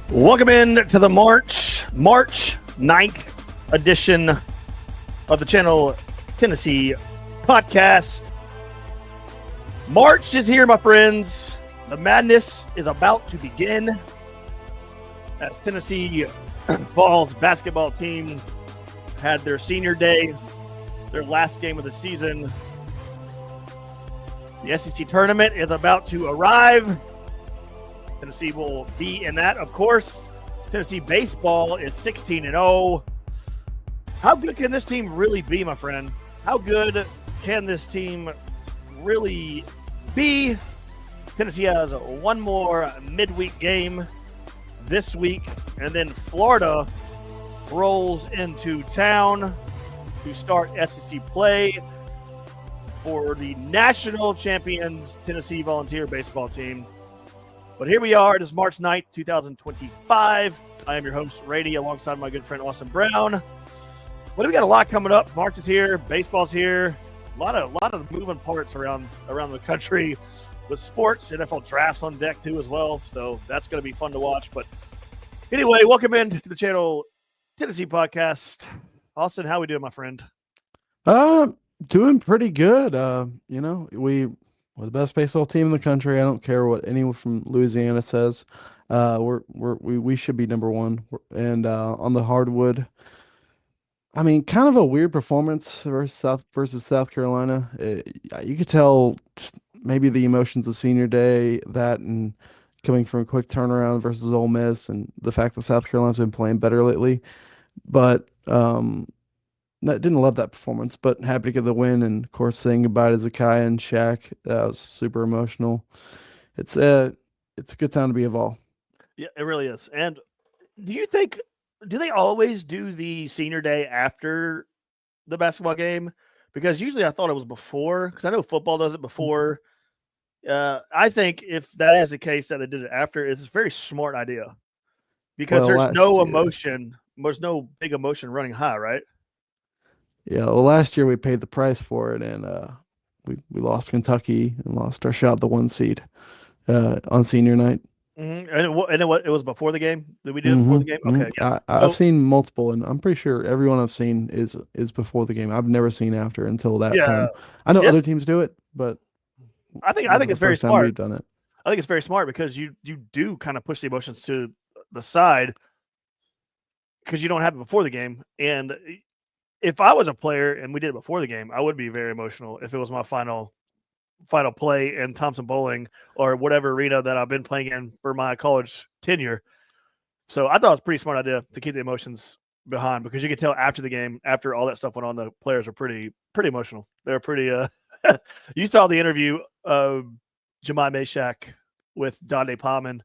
Welcome in to the March 9th edition of the Channel Tennessee podcast. March is here, my friends. The madness is about to begin as Tennessee Vols basketball team had their senior day, their last game of the season. The SEC tournament is about to arrive. Tennessee will be in that, of course. Tennessee baseball is 16-0. How good can this team really be, my friend? How good can this team really be? Tennessee has one more midweek game this week, and then Florida rolls into town to start SEC play for the national champions Tennessee Volunteer baseball team. But here we are. It is March 9th, 2025. I am your host, Rady, alongside my good friend, Austin Brown. Well, we got a lot coming up. March is here. Baseball's here. A lot of moving parts around the country with sports. NFL drafts on deck, too, as well. So that's going to be fun to watch. But anyway, welcome in to the Channel Tennessee podcast. Austin, how we doing, my friend? Doing pretty good. We're the best baseball team in the country. I don't care what anyone from Louisiana says. We should be number one. And on the hardwood, I mean, kind of a weird performance versus South Carolina. You could tell just maybe the emotions of senior day, that and coming from a quick turnaround versus Ole Miss, and the fact that South Carolina's been playing better lately. But didn't love that performance, but happy to get the win, and of course saying goodbye to Zakiya and Shaq. That was super emotional. It's a good time to be a Vol. Yeah, it really is. And do they always do the senior day after the basketball game? Because usually I thought it was before, because I know football does it before. I think if that is the case that they did it after, it's a very smart idea. Because there's no emotion, there's no big emotion running high, right? Yeah, well, last year we paid the price for it, and we lost Kentucky and lost our shot at the 1 seed on senior night. Mm-hmm. And it was before the game? Did we do it before the game? Okay. Yeah. I've seen multiple, and I'm pretty sure everyone I've seen is before the game. I've never seen after until that time. I know other teams do it, but I think it's very smart. We've done it. I think it's very smart because you do kind of push the emotions to the side because you don't have it before the game. And if I was a player and we did it before the game, I would be very emotional if it was my final play in Thompson-Boling or whatever arena that I've been playing in for my college tenure. So I thought it was a pretty smart idea to keep the emotions behind, because you could tell after the game, after all that stuff went on, the players are pretty emotional. They're pretty you saw the interview of Jemai Mashack with Donde Palman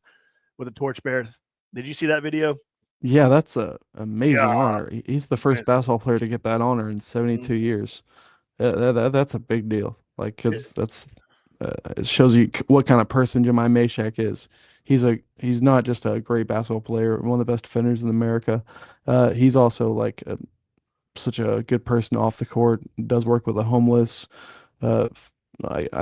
with a torchbearer. Did you see that video? Yeah, that's an amazing honor. He's the first basketball player to get that honor in 72 years. That's a big deal. Like, because it shows you what kind of person Jemai Mashack is. He's not just a great basketball player, one of the best defenders in America. He's also like such a good person off the court. Does work with the homeless. I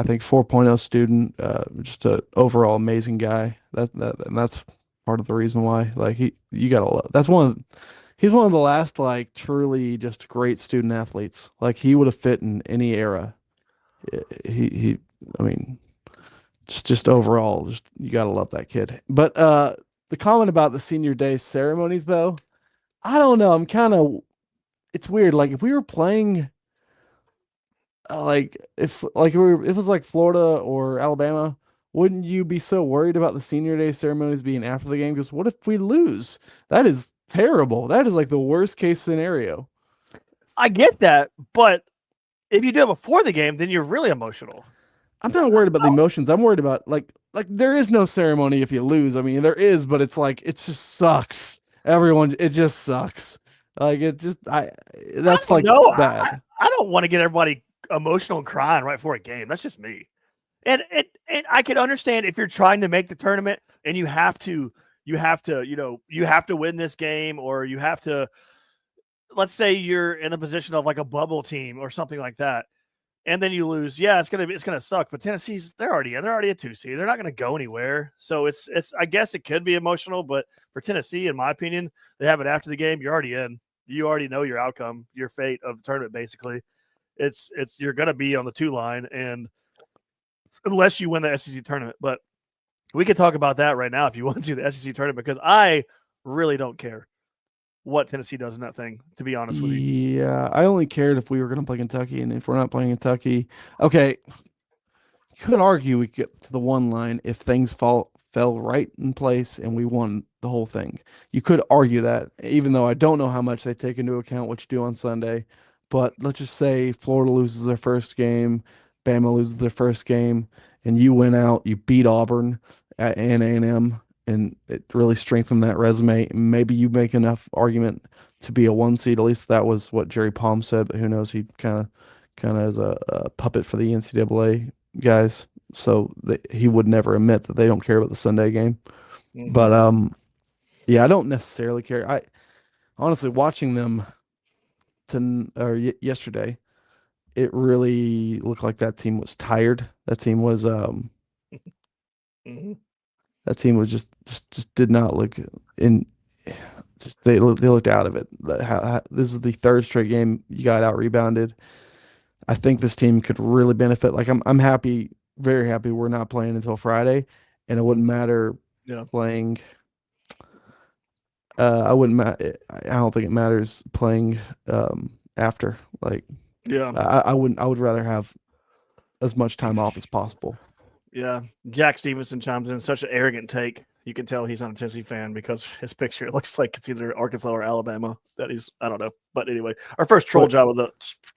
think 4.0 student. Just an overall amazing guy. And that's part of the reason why. Like you gotta love. He's one of the last like truly just great student athletes. Like he would have fit in any era. I mean, just overall, just you gotta love that kid. But the comment about the senior day ceremonies, though, I don't know. It's weird. Like if we were playing, if it was like Florida or Alabama, wouldn't you be so worried about the senior day ceremonies being after the game? Because what if we lose? That is terrible. That is like the worst case scenario. I get that, but if you do it before the game, then you're really emotional. I'm not worried about the emotions. I'm worried about like there is no ceremony if you lose. I mean, there is, but it's like it just sucks. It just sucks. Like that's like bad. I don't want to get everybody emotional and crying right before a game. That's just me. And I can understand if you're trying to make the tournament and you have to win this game, or you have to, let's say you're in a position of like a bubble team or something like that. and then you lose. Yeah, it's gonna suck. But Tennessee's they're already a 2 seed. They're not gonna go anywhere. So it's I guess it could be emotional, but for Tennessee, in my opinion, they have it after the game. You're already in. You already know your outcome, your fate of the tournament. Basically, it's you're gonna be on the 2 line, and unless you win the SEC tournament, but we could talk about that right now if you want to, the SEC tournament, because I really don't care what Tennessee does in that thing, to be honest with you. Yeah, I only cared if we were going to play Kentucky, and if we're not playing Kentucky, okay, you could argue we get to the 1 line if things fell right in place and we won the whole thing. You could argue that, even though I don't know how much they take into account what you do on Sunday. But let's just say Florida loses their first game, Bama loses their first game, and you win out, you beat Auburn at A&M, and it really strengthened that resume. Maybe you make enough argument to be a 1 seed. At least that was what Jerry Palm said, but who knows? He kind of is a puppet for the NCAA guys, so he would never admit that they don't care about the Sunday game. Mm-hmm. But yeah, I don't necessarily care. I honestly watching them yesterday, it really looked like that team was tired. That team was mm-hmm. That team was just did not look in. Just they looked out of it. This is the 3rd straight game you got out rebounded. I think this team could really benefit. Like I'm happy, very happy we're not playing until Friday, and it wouldn't matter playing. I wouldn't. I don't think it matters playing after. Like, yeah, I wouldn't. I would rather have as much time off as possible. Yeah, Jack Stevenson chimes in. Such an arrogant take. You can tell he's not a Tennessee fan because his picture looks like it's either Arkansas or Alabama. That he's, I don't know. But anyway, our first troll job of the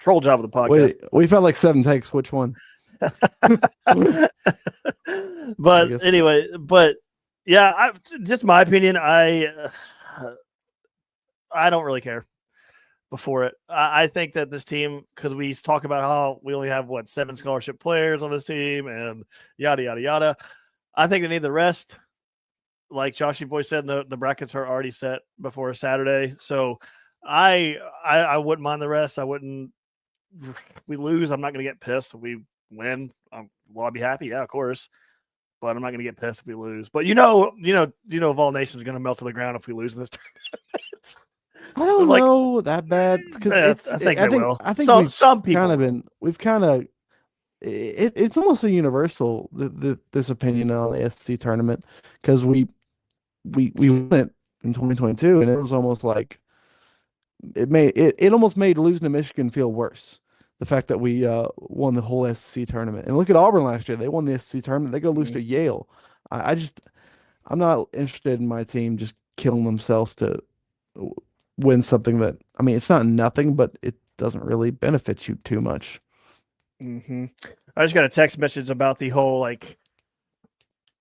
podcast. Wait, we've had like 7 takes. Which one? But anyway, yeah, just my opinion. I don't really care before it. I think that this team, because we talk about how we only have 7 scholarship players on this team and yada yada yada. I think they need the rest. Like Joshy Boy said, the brackets are already set before Saturday, so I wouldn't mind the rest. I wouldn't. If we lose, I'm not going to get pissed. If we win, I'll be happy. Yeah, of course. But I'm not going to get pissed if we lose. But Vol Nation's going to melt to the ground if we lose this tournament. I don't know that bad because I think some people we've kind of it's almost a universal this opinion on the SEC tournament because we won it in 2022 and it was almost like it almost made losing to Michigan feel worse. The fact that we won the whole SEC tournament, and look at Auburn last year, they won the SEC tournament. They go lose to Yale. I'm not interested in my team just killing themselves to win something that, I mean, it's not nothing, but it doesn't really benefit you too much. Mm-hmm. I just got a text message about the whole,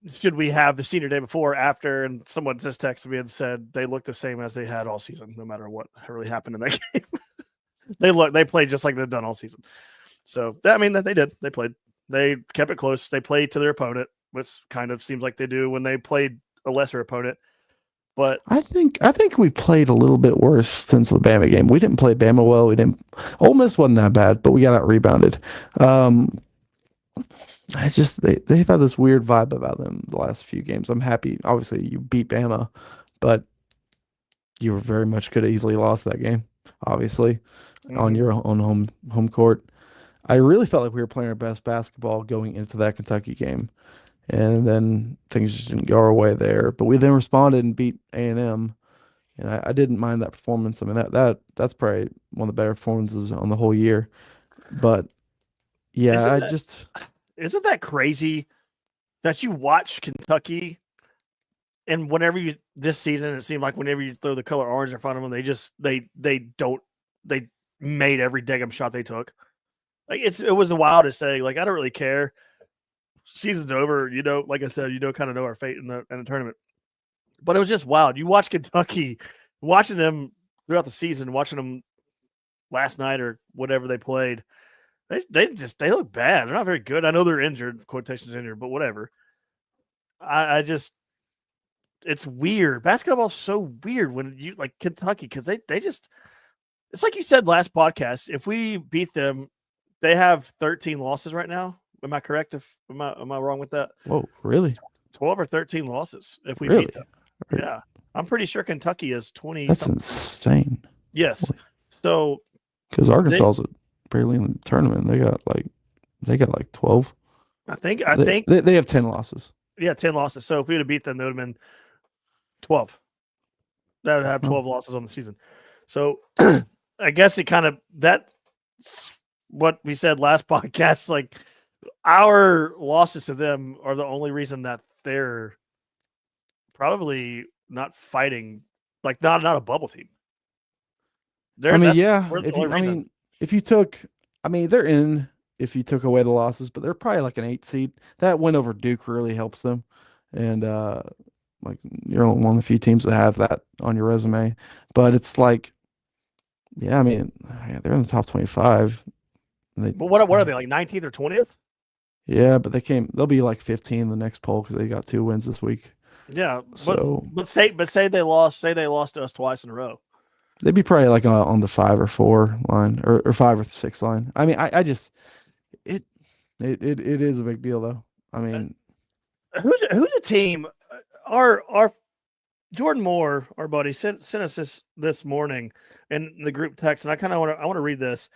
should we have the senior day before or after? And someone just texted me and said they look the same as they had all season, no matter what really happened in that game. They played just like they've done all season. So, they did. They played. They kept it close. They played to their opponent, which kind of seems like they do when they played a lesser opponent. But I think we played a little bit worse since the Bama game. We didn't play Bama well. Ole Miss wasn't that bad, but we got out rebounded. They've had this weird vibe about them the last few games. I'm happy. Obviously, you beat Bama, but you were very much could have easily lost that game. Obviously, on your own home court. I really felt like we were playing our best basketball going into that Kentucky game. And then things just didn't go our way there. But we then responded and beat A&M. And I didn't mind that performance. I mean, that's probably one of the better performances on the whole year. But, yeah, Isn't that crazy that you watch Kentucky and this season, it seemed like whenever you throw the color orange in front of them, they made every daggum shot they took. Like, it was the wildest thing. Like, I don't really care. Season's over, like I said, kind of know our fate in the tournament. But it was just wild. You watch Kentucky, watching them throughout the season, watching them last night or whatever they played. They look bad. They're not very good. I know they're injured, quotations injured, but whatever. It's weird. Basketball's so weird when you like Kentucky because they just, it's like you said last podcast. If we beat them, They have 13 losses right now. Am I correct? Am I wrong with that? Whoa, really? 12 or 13 losses if we Really? beat them. Yeah. I'm pretty sure Kentucky is 20 That's something. insane. Yes. So because Arkansas's barely in the tournament. They got like 12. I think they have 10 losses. Yeah, 10 losses. So if we would have beat them, they would have been 12. That would have 12 losses on the season. So I guess it kind of that's what we said last podcast. Like our losses to them are the only reason that they're probably not fighting, like not a bubble team. I mean, yeah. If you took, they're in if you took away the losses, but they're probably like an 8 seed. That win over Duke really helps them, and like you're one of the few teams that have that on your resume. But it's like, yeah, they're in the top 25. But what are they, like 19th or 20th? Yeah, but they'll be like 15 in the next poll because they got 2 wins this week. Yeah, so but say they lost to us twice in a row. They'd be probably like on the 5 or 4 line or 5 or 6 line. I just it is a big deal though. Who's a team? Our Jordan Moore, our buddy, sent us this morning in the group text, and I want to read this.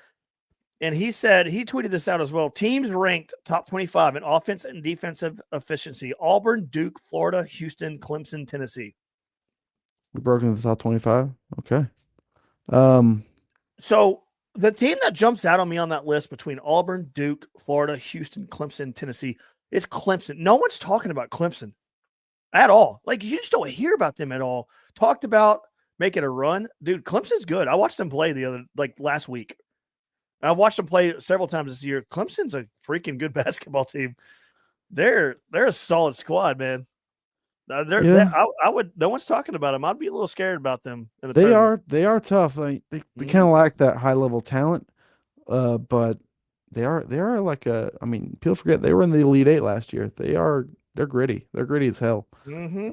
And he said, he tweeted this out as well. Teams ranked top 25 in offense and defensive efficiency: Auburn, Duke, Florida, Houston, Clemson, Tennessee. We broke into the top 25. Okay. So the team that jumps out on me on that list between Auburn, Duke, Florida, Houston, Clemson, Tennessee is Clemson. No one's talking about Clemson at all. Like, you just don't hear about them at all. Talked about making a run. Dude, Clemson's good. I watched them play last week. I've watched them play several times this year. Clemson's a freaking good basketball team. They're a solid squad, man. No one's talking about them. I'd be a little scared about them. They are tough. They kind of lack that high level talent, but they are like people forget they were in the Elite Eight last year. They're gritty. They're gritty as hell. Who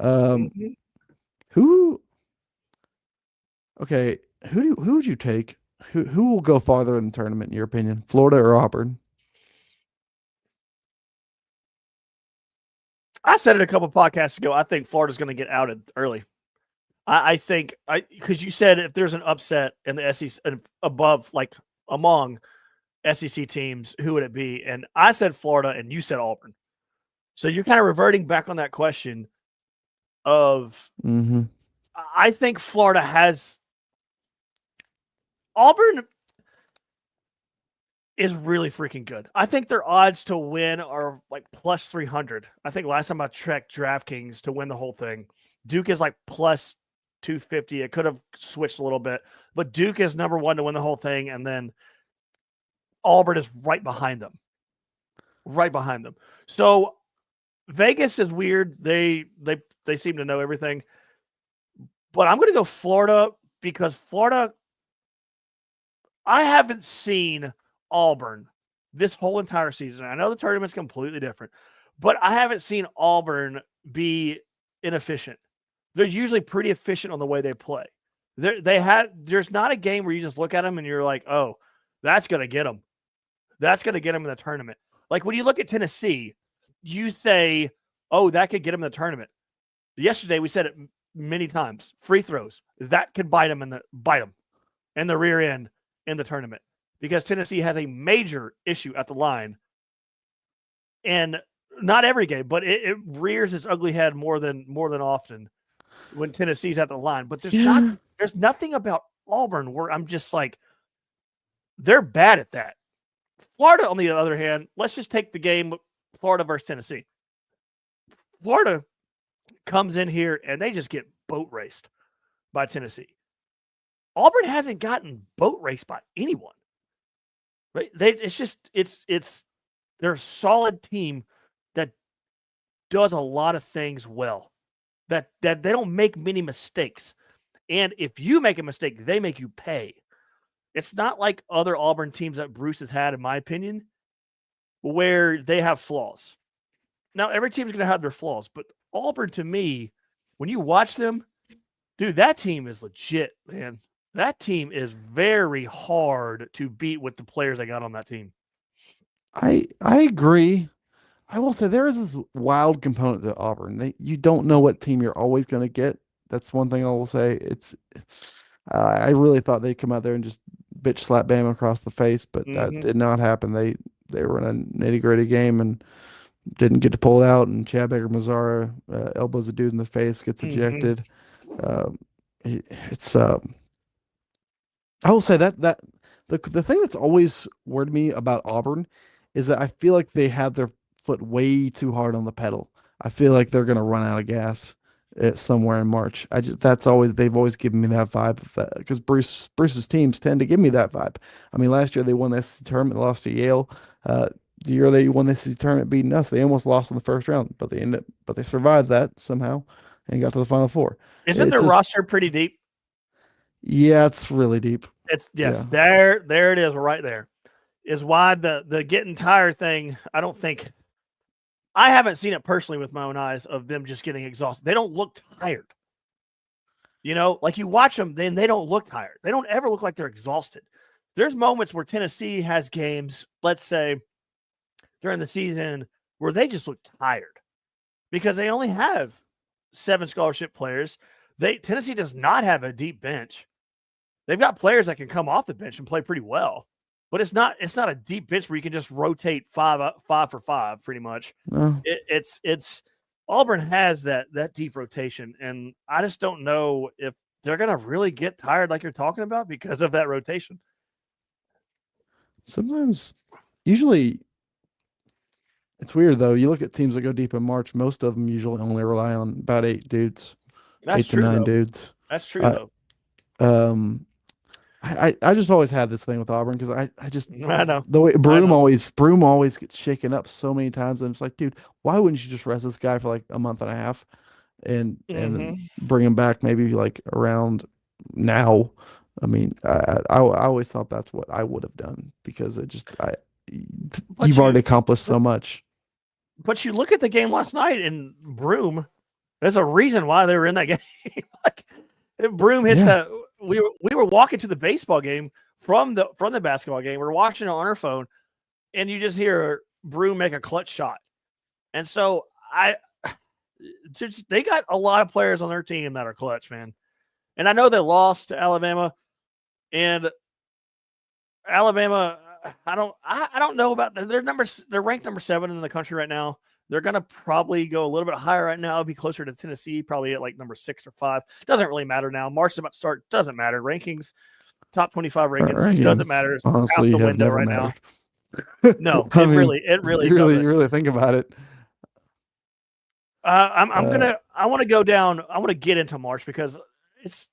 would you take? Who will go farther in the tournament in your opinion? Florida or Auburn? I said it a couple podcasts ago. I think Florida's going to get outed early. I think because you said if there's an upset in the SEC above, like among SEC teams, who would it be? And I said Florida, and you said Auburn. So you're kind of reverting back on that question of I think Florida has Auburn is really freaking good. I think their odds to win are like plus 300. I think last time I checked DraftKings to win the whole thing, Duke is like plus 250. It could have switched a little bit, but Duke is number 1 to win the whole thing, and then Auburn is right behind them. Right behind them. So Vegas is weird. They seem to know everything. But I'm going to go Florida because Florida, I haven't seen Auburn this whole entire season. I know the tournament's completely different, but I haven't seen Auburn be inefficient. They're usually pretty efficient on the way they play. There's not a game where you just look at them and you're like, oh, that's going to get them. That's going to get them in the tournament. Like when you look at Tennessee, you say, oh, that could get them in the tournament. Yesterday, we said it many times. Free throws. That could bite them in the rear end in the tournament. Because Tennessee has a major issue at the line. And not every game, but it rears its ugly head more than often when Tennessee's at the line. But there's nothing about Auburn where I'm just like, they're bad at that. Florida, on the other hand, let's just take the game Florida versus Tennessee. Florida comes in here and they just get boat raced by Tennessee. Auburn hasn't gotten boat raced by anyone. Right? They're a solid team that does a lot of things well. That they don't make many mistakes. And if you make a mistake, they make you pay. It's not like other Auburn teams that Bruce has had, in my opinion, where they have flaws. Now, every team's going to have their flaws, but Auburn, to me, when you watch them, dude, that team is legit, man. That team is very hard to beat with the players they got on that team. I agree. I will say there is this wild component to Auburn. You don't know what team you're always going to get. That's one thing I will say. I really thought they'd come out there and just bitch slap Bama across the face, but that Hmm. did not happen. They were in a nitty gritty game and didn't get to pull it out. And Chad Baker Mazara elbows a dude in the face, gets Hmm. ejected. Um, it's I will say that the thing that's always worried me about Auburn is that I feel like they have their foot way too hard on the pedal. I feel like they're gonna run out of gas somewhere in March. I just that's always they've always given me that vibe of that because Bruce's teams tend to give me that vibe. I mean, last year they won the SEC tournament, lost to Yale. The year they won the SEC tournament, beating us, they almost lost in the first round, but they survived that somehow and got to the Final Four. Isn't It's their just roster pretty deep? yeah, it's really deep. It's yes, Yeah. there it is, right there. Is why the getting tired thing. I don't think I haven't seen it personally with my own eyes of them just getting exhausted. They don't look tired. Like you watch them, then they don't look tired. They don't ever look like they're exhausted. There's moments where Tennessee has games, let's say during the season, where they just look tired because they only have 7 scholarship players. Tennessee does not have a deep bench. They've got players that can come off the bench and play pretty well, but it's not a deep bench where you can just rotate 5 for 5 pretty much. No. It's Auburn has that deep rotation, and I just don't know if they're gonna really get tired like you're talking about because of that rotation. Sometimes, usually, it's weird though. You look at teams that go deep in March, most of them usually only rely on about 8 dudes, That's 8 to 9 true though. dudes. That's true I though. um I just always had this thing with Auburn because I just I know. the way I know. Broom always gets shaken up so many times and it's like, dude, why wouldn't you just rest this guy for like a month and a half and then Hmm. bring him back maybe like around now? I mean, I always thought that's what I would have done because But you've already you accomplished but so much. but you look at the game last night and Broom. There's a reason why they were in that game. Like if Broom hits Yeah. that, we were walking to the baseball game from the basketball game. We're watching it on our phone, and you just hear Broom make a clutch shot. And so they got a lot of players on their team that are clutch, man. And I know they lost to Alabama, and Alabama. I don't know about their numbers. They're ranked number 7 in the country right now. They're gonna probably go a little bit higher right now, be closer to Tennessee, probably at like number 6 or 5. Doesn't really matter now. March is about to start. Doesn't matter. Rankings, top 25 rankings, doesn't Rankings matter. It's out honestly the have window never right mattered. now. No, I it mean, really it really you doesn't. really think about it. Uh, I want to go down. I want to get into March because it's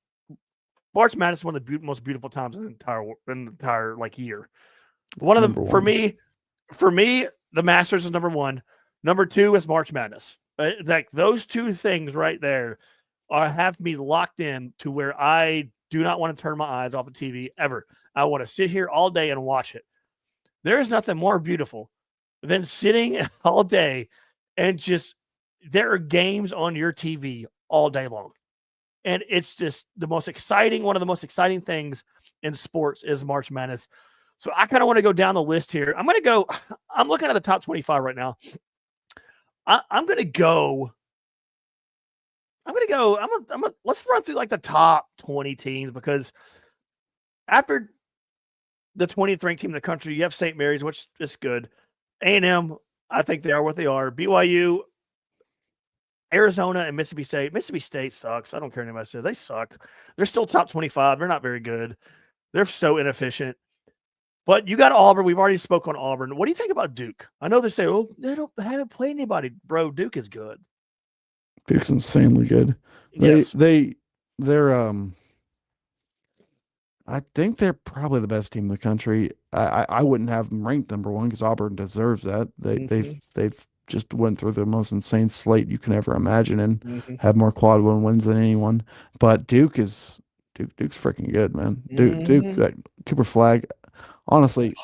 March Madness is one of the most beautiful times in the entire like year. One it's of them number one. for me, the Masters is number 1. Number 2 is March Madness. Like those two things right there have me locked in to where I do not want to turn my eyes off the TV ever. I want to sit here all day and watch it. There is nothing more beautiful than sitting all day and just there are games on your TV all day long. And it's just one of the most exciting things in sports is March Madness. So I kind of want to go down the list here. I'm looking at the top 25 right now. I'm going to go, let's run through like the top 20 teams because after the 20th ranked team in the country, you have St. Mary's, which is good. A&M, I think they are what they are. BYU, Arizona, and Mississippi State. Mississippi State sucks. I don't care what anybody says. They suck. They're still top 25. They're not very good. They're so inefficient. But you got Auburn. We've already spoke on Auburn. What do you think about Duke? I know they say, oh, they haven't played anybody. Bro, Duke is good. Duke's insanely good. They Yes. they they're I think they're probably the best team in the country. I wouldn't have them ranked number one because Auburn deserves that. Mm-hmm. They've just went through the most insane slate you can ever imagine and Mm-hmm. have more quad one wins than anyone. But Duke's freaking good, man. Duke Mm-hmm. that Cooper Flag, honestly,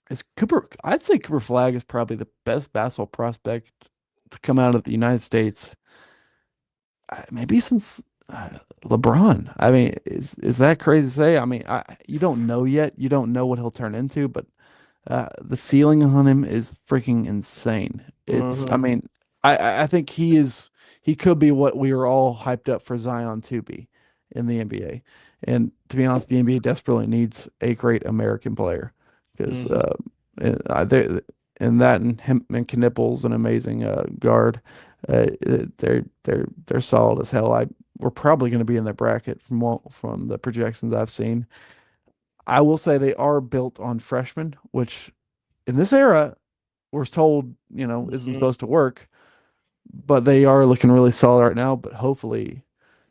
is Cooper. I'd say Cooper Flag is probably the best basketball prospect to come out of the United States, maybe since LeBron. I mean, is that crazy to say? I mean, you don't know yet. You don't know what he'll turn into, but The ceiling on him is freaking insane. I Mhm. mean, I think he could be what we were all hyped up for Zion to be in the NBA. And to be honest, the NBA desperately needs a great American player because Mhm. they and that and him and Knipple's an amazing guard. They're solid as hell. We're probably going to be in the bracket from the projections I've seen. I will say they are built on freshmen, which in this era we're told, isn't Mhm. supposed to work, but they are looking really solid right now. But hopefully,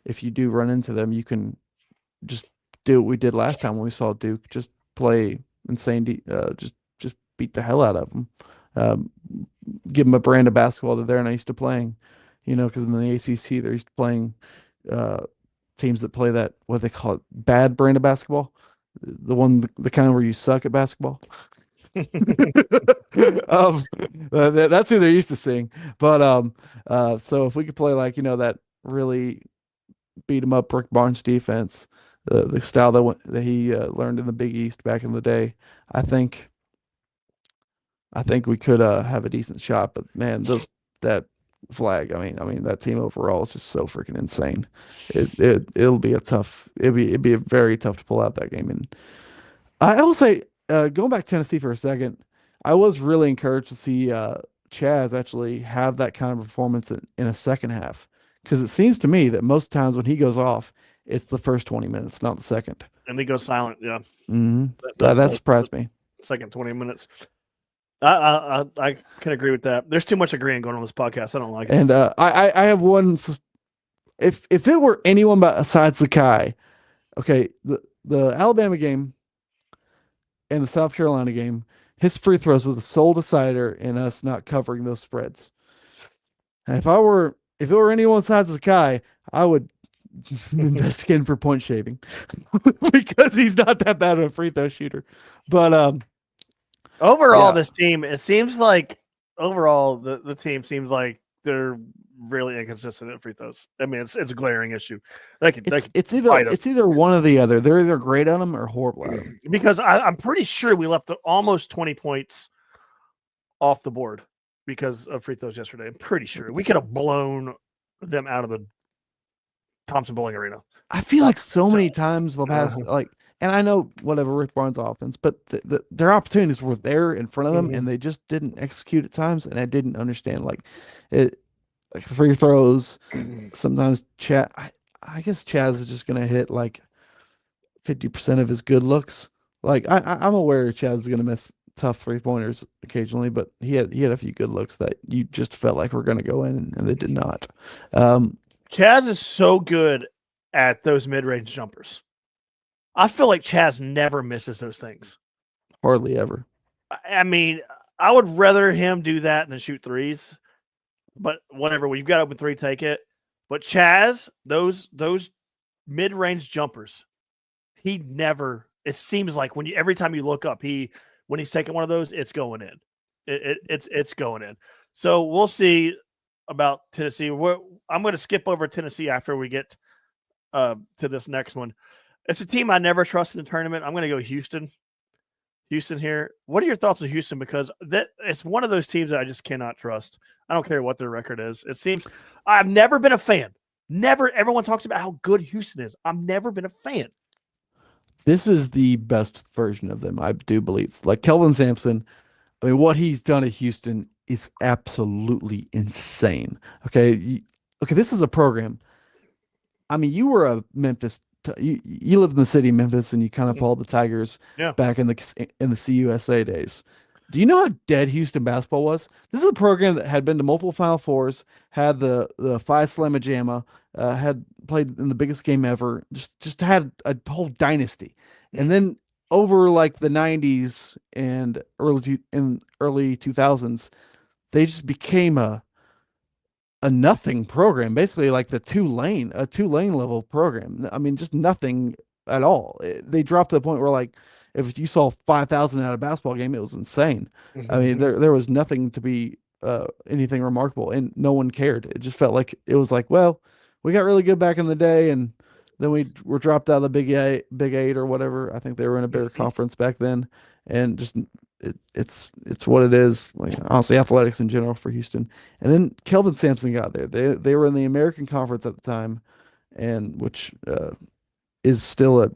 if you do run into them, you can just do what we did last time when we saw Duke, just play insane, just beat the hell out of them. Um, Give them a brand of basketball that they're not used to playing, because in the ACC they're used to playing uh, teams that play that what they call it bad brand of basketball, the kind where you suck at basketball. um, that's who they're used to seeing. But so if we could play like that really beat 'em up Rick Barnes defense, the style that he learned in the Big East back in the day, I think I think we could have a decent shot. But man, those that flag, I mean that team overall is just so freaking insane. It'll be a tough. It'd be a very tough to pull out that game. And I will say, going back to Tennessee for a second, I was really encouraged to see Chaz actually have that kind of performance in a second half. Because it seems to me that most times when he goes off, it's the first 20 minutes, not the second. And they go silent. Yeah. Hmm. The, That the, the surprised me. second 20 minutes. I can agree with that. There's too much agreeing going on this podcast. I don't like it. And I have one. If it were anyone besides Zakai, okay, the Alabama game and the South Carolina game, his free throws were the sole decider in us not covering those spreads. And if it were anyone besides Zakai, I would investigate him for point shaving because he's not that bad of a free throw shooter. But Overall, yeah, this team, it seems like overall the team seems like they're really inconsistent at free throws. I mean, it's a glaring issue. They it's could it's either fight us it's either one or the other. They're either great at them or horrible at them. because I'm pretty sure we left almost 20 points off the board because of free throws yesterday. I'm pretty sure we could have blown them out of the Thompson Bowling Arena. I feel So, like so so many times the uh, past and I know whatever Rick Barnes offense, but their opportunities were there in front of them, mhm. and they just didn't execute at times, and I didn't understand it, like free throws. Sometimes I guess Chaz is just gonna hit like 50% of his good looks. Like I'm aware Chaz is gonna miss tough 3 pointers occasionally, but he had a few good looks that you just felt like were gonna go in, and they did not. Um, Chaz is so good at those mid range jumpers. I feel like Chaz never misses those things. Hardly ever. I mean, I would rather him do that than shoot threes. But whatever, when you've got open three, take it. But Chaz, those mid range jumpers, he never. It seems like every time you look up, when he's taking one of those, it's going in. It's going in. So we'll see about Tennessee. I'm going to skip over Tennessee after we get to this next one. It's a team I never trust in the tournament. I'm going to go Houston. Houston here. What are your thoughts on Houston? Because it's one of those teams that I just cannot trust. I don't care what their record is. It seems I've never been a fan. Never. Everyone talks about how good Houston is. I've never been a fan. This is the best version of them, I do believe. Like Kelvin Sampson, I mean, what he's done at Houston is absolutely insane. Okay, this is a program. I mean, you were a you lived in the city of Memphis, and you kind of followed the Tigers Yeah. back in the CUSA days. Do you know how dead Houston basketball was? This is a program that had been to multiple Final Fours, had the Phi Slamma Jamma, had played in the biggest game ever, just had a whole dynasty. And then over like the 90s and early 2000s, they just became a nothing program, basically like a two lane level program. I mean, just nothing at all. They dropped to the point where like if you saw 5,000 at a basketball game, it was insane. I mean, Mm-hmm. there was nothing to be anything remarkable, and no one cared. It just felt like it was like, well, we got really good back in the day, and then we were dropped out of the Big Eight or whatever. I think they were in a bigger conference back then, and just it's what it is. Like honestly, athletics in general for Houston. And then Kelvin Sampson got there. They were in the American Conference at the time, and which is still a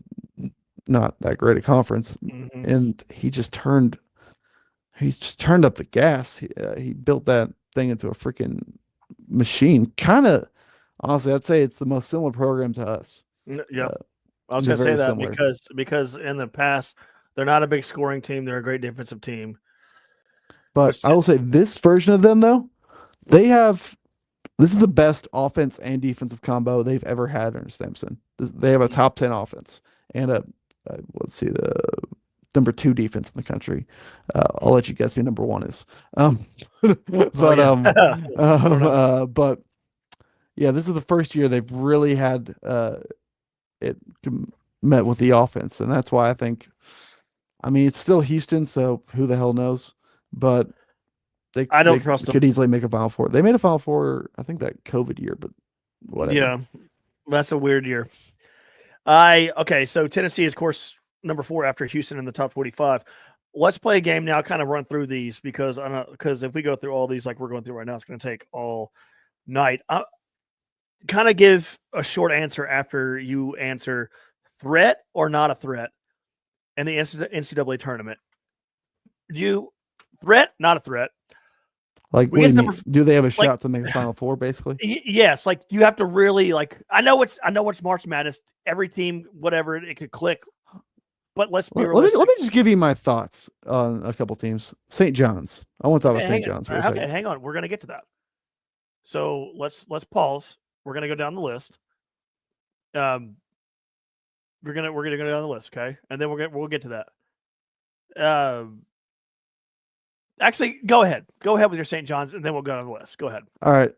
not that great a conference. Mhm. And he just turned up the gas. He built that thing into a freaking machine. Kind of honestly, I'd say it's the most similar program to us. Yeah, Uh, I was they're going to say very that similar. because in the past they're not a big scoring team. They're a great defensive team. But Which I will say this version of them though, they have this is the best offense and defensive combo they've ever had under Sampson. They have a top 10 offense and let's see the number 2 defense in the country. I'll let you guess who number 1 is. oh yeah, I don't know. But yeah, this is the first year they've really had it met with the offense, and that's why I think. I mean, it's still Houston, so who the hell knows? But I they don't trust them. could easily make a Final Four. They made a Final Four, I think that COVID year, but whatever. Yeah, that's a weird year. Okay, so Tennessee is, of course, number 4 after Houston in the top 45. Let's play a game now. Kind of run through these because if we go through all these like we're going through right now, it's going to take all night. Kind of give a short answer after you answer threat or not a threat in the NCAA tournament. Threat, not a threat. Like, We what do get you number mean? Do they have a like shot to make the Final Four, basically? yes, like you have to really like. I know it's March Madness. Every team, whatever, it could click. But let's be realistic. Let me just give you my thoughts on a couple teams. St. John's. I want to talk about St. John's for a second. Okay, hang on. We're gonna get to that. So let's pause. We're gonna go down the list. We're gonna go down the list, okay? And then we'll get to that. Actually, go ahead. Go ahead with your St. John's, and then we'll go down the list. Go ahead. All right.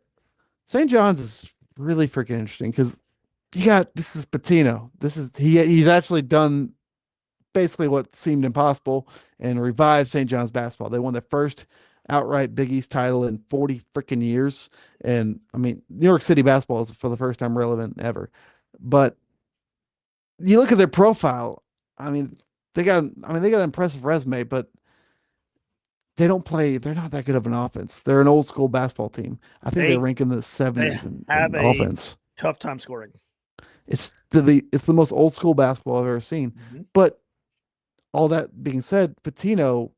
St. John's is really freaking interesting because this is Patino. He's actually done basically what seemed impossible and revived St. John's basketball. They won their first outright Big East title in 40 freaking years. And I mean, New York City basketball is for the first time relevant ever. But you look at their profile, they got an impressive resume, but they're not that good of an offense. They're an old school basketball team. I think they rank in the 70s in offense. Tough time scoring. It's the most old school basketball I've ever seen. Mm-hmm. But all that being said, Patino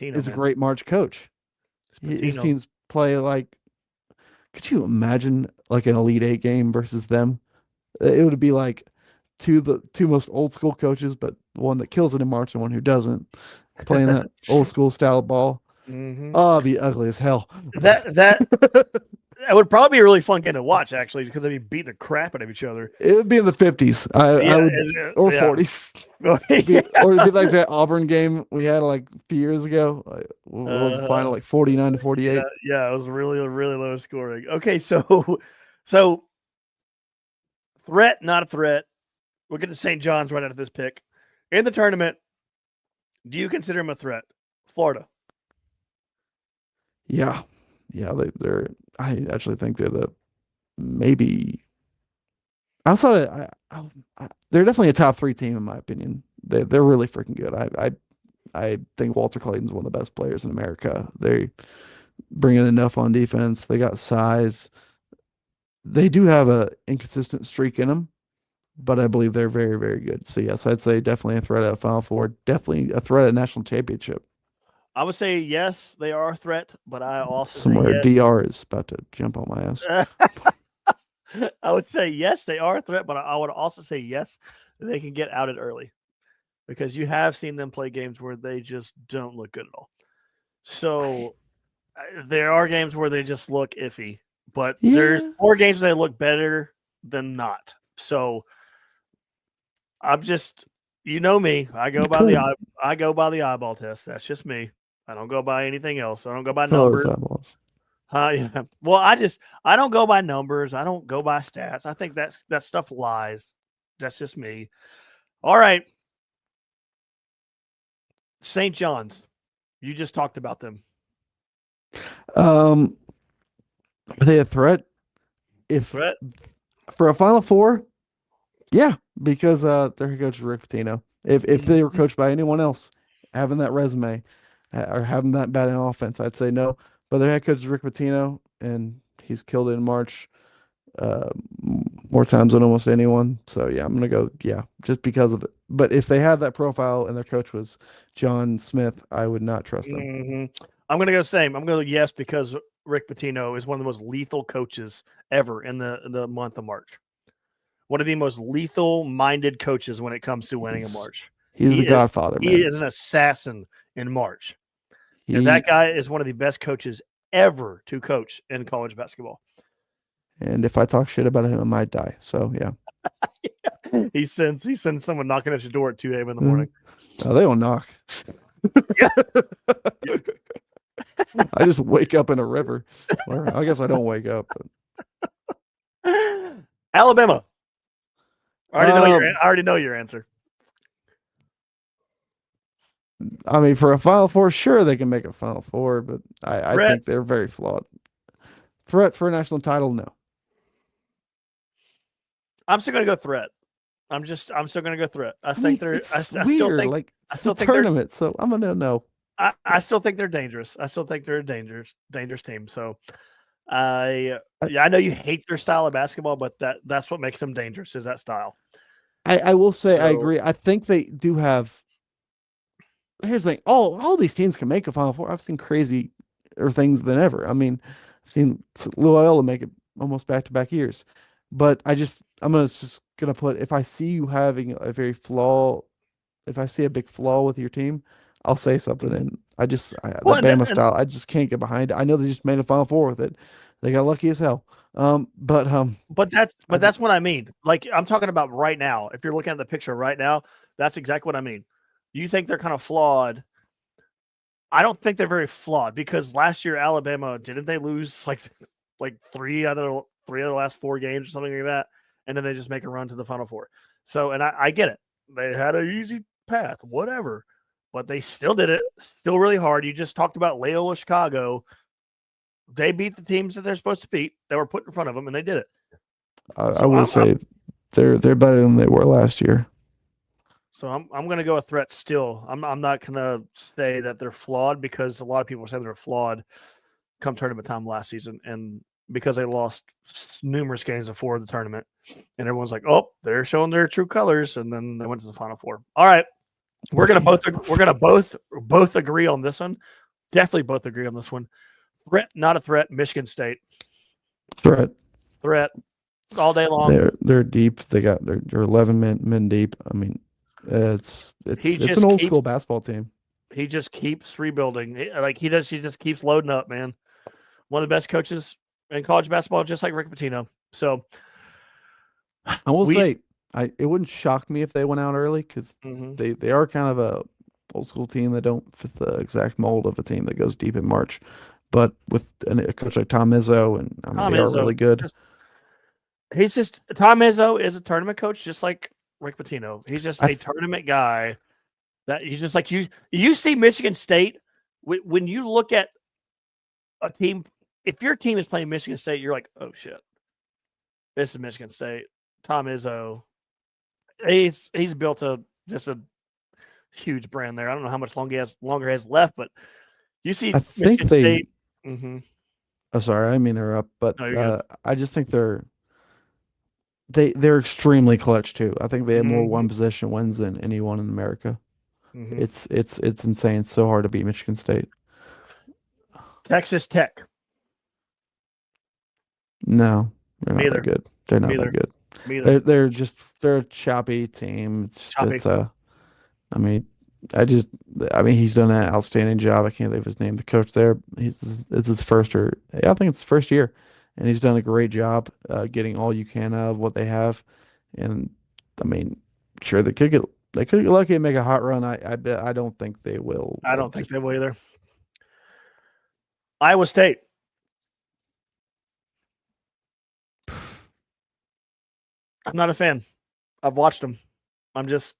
is a great March coach. His teams play like, could you imagine like an Elite Eight game versus them? It would be like the two most old school coaches, but one that kills it in March and one who doesn't, playing that old school style of ball. Mm-hmm. Oh, it'd be ugly as hell. It would probably be a really fun game to watch, actually, because they'd be beating the crap out of each other. It would be in the 50s. Or 40s. Or it'd be like that Auburn game we had like a few years ago. What was the final? Like 49-48. Yeah, it was really, really low scoring. Okay, so threat, not a threat. We'll get to St. John's right out of this pick. In the tournament, do you consider them a threat? Florida. Yeah. Yeah, I actually think they're maybe outside of, they're definitely a top 3 team in my opinion. They're really freaking good. I think Walter Clayton's one of the best players in America. They bring in enough on defense. They got size. They do have a inconsistent streak in them, but I believe they're very, very good. So yes, I'd say definitely a threat at Final Four. Definitely a threat at national championship. I would say yes, they are a threat, but I also somewhere DR is about to jump on my ass. I would say yes, they are a threat, but I would also say yes, they can get outed early because you have seen them play games where they just don't look good at all. So there are games where they just look iffy, but there's 4 games where they look better than not. So I'm just, you know me, I go by the eyeball test. That's just me. I don't go by anything else. I don't go by numbers. Yeah. Well, I don't go by numbers. I don't go by stats. I think that stuff lies. That's just me. All right. St. John's. You just talked about them. Are they a threat? For a Final Four? Yeah, because their head coach is Rick Pitino. If they were coached by anyone else, having that resume, or having that bad an offense, I'd say no. But their head coach is Rick Pitino, and he's killed it in March uh, more times than almost anyone. So yeah, I'm gonna go just because of it. But if they had that profile and their coach was John Smith, I would not trust them. I'm gonna go same. I'm gonna go yes because Rick Pitino is one of the most lethal coaches ever in the month of March. One of the most lethal-minded coaches when it comes to winning in March. He's the godfather, man. He is an assassin in March. And that guy is one of the best coaches ever to coach in college basketball. And if I talk shit about him, I might die. So yeah. He sends someone knocking at your door at 2 a.m. in the morning. Oh, they don't knock. I just wake up in a river. Or I guess I don't wake up. But... Alabama. I already know your answer. I mean, for a Final Four, sure they can make a Final Four, but I think they're very flawed. Threat for a national title, no. I'm still gonna go threat. I'm still gonna go threat. I think they're. I still think like I still think tournament. So I'm gonna no. I still think they're dangerous. I still think they're a dangerous team. So I know you hate their style of basketball, but that's what makes them dangerous is that style. I will say I agree. I think they do have. Here's the thing: all these teams can make a Final Four. I've seen crazier things than ever. I mean, I've seen Loyola make it almost back-to-back years. But I'm just gonna put if I see you having if I see a big flaw with your team, I'll say something. And the Bama style, I just can't get behind it. I know they just made a Final Four with it. They got lucky as hell. But that's what I mean. Like I'm talking about right now. If you're looking at the picture right now, that's exactly what I mean. You think they're kind of flawed. I don't think they're very flawed because last year Alabama didn't they lose like three other last 4 games or something like that, and then they just make a run to the Final Four. So, and I get it. They had an easy path, whatever, but they still did it, still really hard. You just talked about Loyola Chicago. They beat the teams that they're supposed to beat that were put in front of them, and they did it. I will say they're better than they were last year. So I'm going to go a threat still. I'm not going to say that they're flawed because a lot of people said they're flawed come tournament time last season, and because they lost numerous games before the tournament, and everyone's like, "Oh, they're showing their true colors," and then they went to the Final Four. All right, we're gonna both agree on this one. Definitely both agree on this one. Threat, not a threat. Michigan State. Threat all day long. They're deep. They're 11 men deep. I mean, it's an old school basketball team. He just keeps rebuilding. He just keeps loading up, man. One of the best coaches in college basketball, just like Rick Pitino. So I will say, it wouldn't shock me if they went out early because they are kind of a old school team that don't fit the exact mold of a team that goes deep in March. But with a coach like Tom Izzo, and they are really good. Tom Izzo is a tournament coach, just like Rick Pitino. He's just a tournament guy. That he's just like you see Michigan State when you look at a team. If your team is playing Michigan State, you're like, oh shit, this is Michigan State. Tom Izzo, he's built just a huge brand there. I don't know how much longer he has left, but you see Michigan State. Oh, sorry, I didn't mean to interrupt, but I just think they're extremely clutch too. I think they have more one possession wins than anyone in America. It's insane. It's so hard to beat Michigan State. Texas Tech. No, they're not that good. They're not that good. They're a choppy team. He's done an outstanding job. I can't believe his name. The coach there, it's his first I think it's his first year, and he's done a great job getting all you can out of what they have. And I mean, sure they could get lucky and make a hot run. I don't think they will. I don't think they will either. Iowa State. I'm not a fan. I've watched them. Stands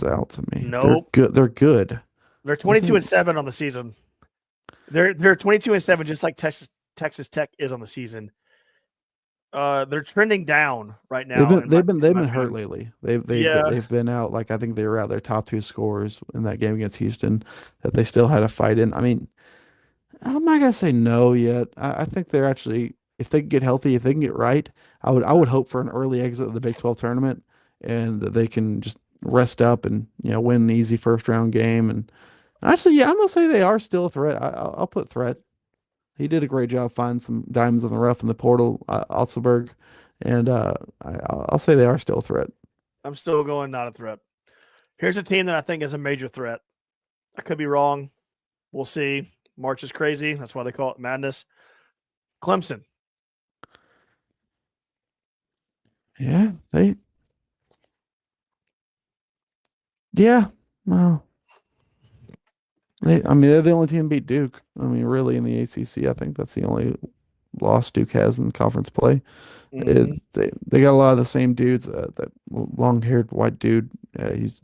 out to me. Nope. They're good. They're 22-7 on the season. They're 22-7, just like Texas Tech is on the season. They're trending down right They've now. been My hurt opinion. lately. Yeah, They've been out. Like I think they were out their top two scorers in that game against Houston that they still had a fight in. I mean, I'm not gonna say no yet. I think they're actually, if they can get healthy, if they can get right, I would hope for an early exit of the Big 12 tournament and that they can just rest up and win an easy first round game. And actually, yeah, I'm gonna say they are still a threat. I'll put threat. He did a great job finding some diamonds in the rough in the portal, Altsberg, and I'll say they are still a threat. I'm still going not a threat. Here's a team that I think is a major threat. I could be wrong. We'll see. March is crazy. That's why they call it madness. Clemson. Yeah, yeah, well, I mean, they're the only team to beat Duke. I mean, really, in the ACC, I think that's the only loss Duke has in conference play. Mm-hmm. They got a lot of the same dudes. That long haired white dude, he's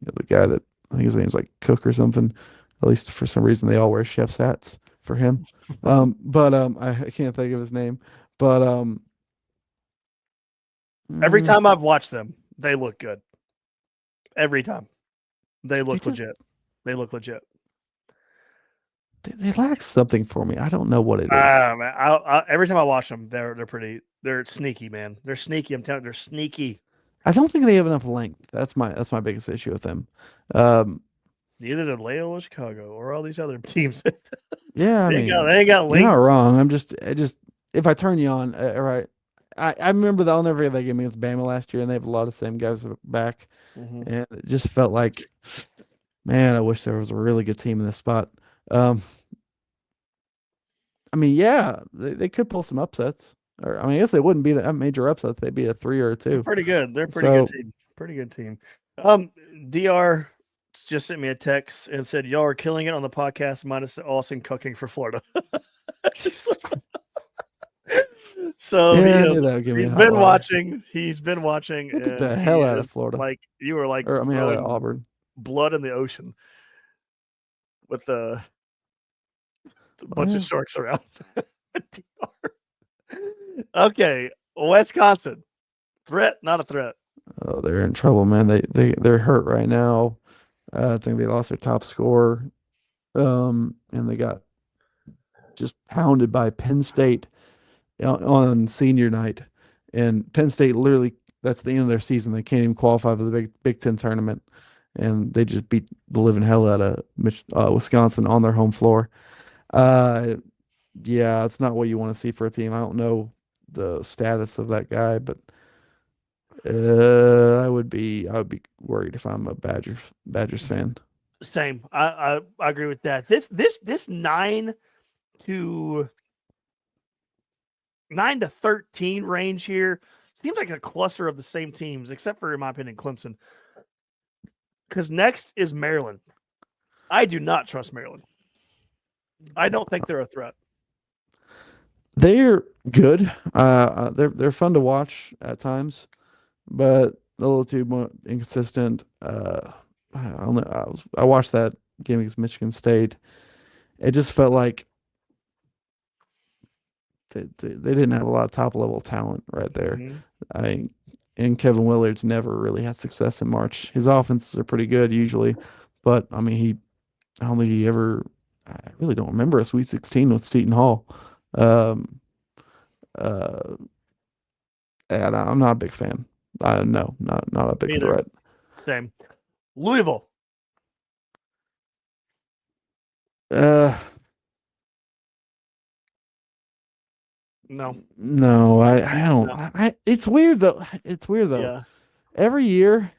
the guy that I think his name's like Cook or something. At least for some reason, they all wear chef's hats for him. But I can't think of his name. But Every mm, time I've watched them, they look good. Every time. They they look just legit. They look legit. they lack something for me. I don't know what it is. Man, every time I watch them, they're sneaky, man. They're sneaky. I'm telling you, they're sneaky. I don't think they have enough length. That's my biggest issue with them. Um, Neither did Loyola Chicago or all these other teams. yeah, I They mean, ain't got you're not length. wrong. I just if I turn you on, all right. I remember I'll never forget that game against Bama last year, and they have a lot of the same guys back, Mm-hmm. and it just felt like, man, I wish there was a really good team in this spot. Um, I mean, yeah, they could pull some upsets, or I mean, I guess they wouldn't be that major upsets. They'd be a 3 or a They're 2. pretty good. They're a pretty good So team. Pretty good team. Dr. just sent me a text and said, "Y'all are killing it on the podcast, minus Austin cooking for Florida." So yeah, I knew that would give me a he's hot been water. watching. He's been watching, They beat and the he hell out of is Florida, like you were like or I mean, out of throwing Auburn. blood in the ocean with a Oh bunch yeah. of sharks around. Okay, Wisconsin threat, not a threat. Oh, they're in trouble, man. They're hurt right now. I think they lost their top scorer. And they got just pounded by Penn State on senior night. And Penn State literally, that's the end of their season. They can't even qualify for the Big Ten tournament, and they just beat the living hell out of Wisconsin on their home floor. Uh, yeah, it's not what you want to see for a team. I don't know the status of that guy, but I would be worried if I'm a Badgers fan. Same. I agree with that. This 9 to 13 range here seems like a cluster of the same teams, except for, in my opinion, Clemson. Because next is Maryland. I do not trust Maryland. I don't think they're a threat. They're good. They're fun to watch at times, but a little too inconsistent. I don't know. I watched that game against Michigan State. It just felt like they didn't have a lot of top level talent right there. Mm-hmm. I and Kevin Willard's never really had success in March. His offenses are pretty good usually, but I mean I don't think he ever. I really don't remember a Sweet 16 with Seton Hall. Um, uh, and I'm not a big fan. No, not a big Neither. threat. Same. Louisville. Uh, No. no, I don't. No. It's weird though. It's weird though. Yeah. Every year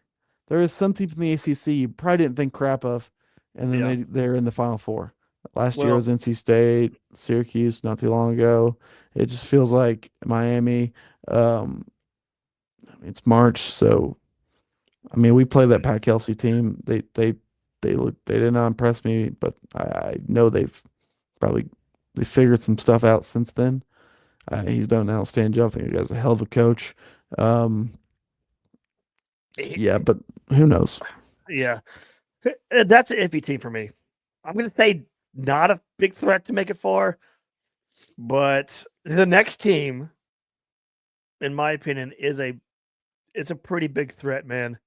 there is some team from the ACC you probably didn't think crap of, and then Yeah. they're in the Final Four. Last year Well, was NC State, Syracuse, not too long ago. It just feels like Miami. Um, it's March, so I mean we play that Pat Kelsey team. They did not impress me, but I know probably they figured some stuff out since then. He's done an outstanding job. I think the guy's a hell of a coach. Um, yeah, but who knows? yeah. That's an iffy team for me. I'm going to say not a big threat to make it far, but the next team in my opinion, it's a pretty big threat, man.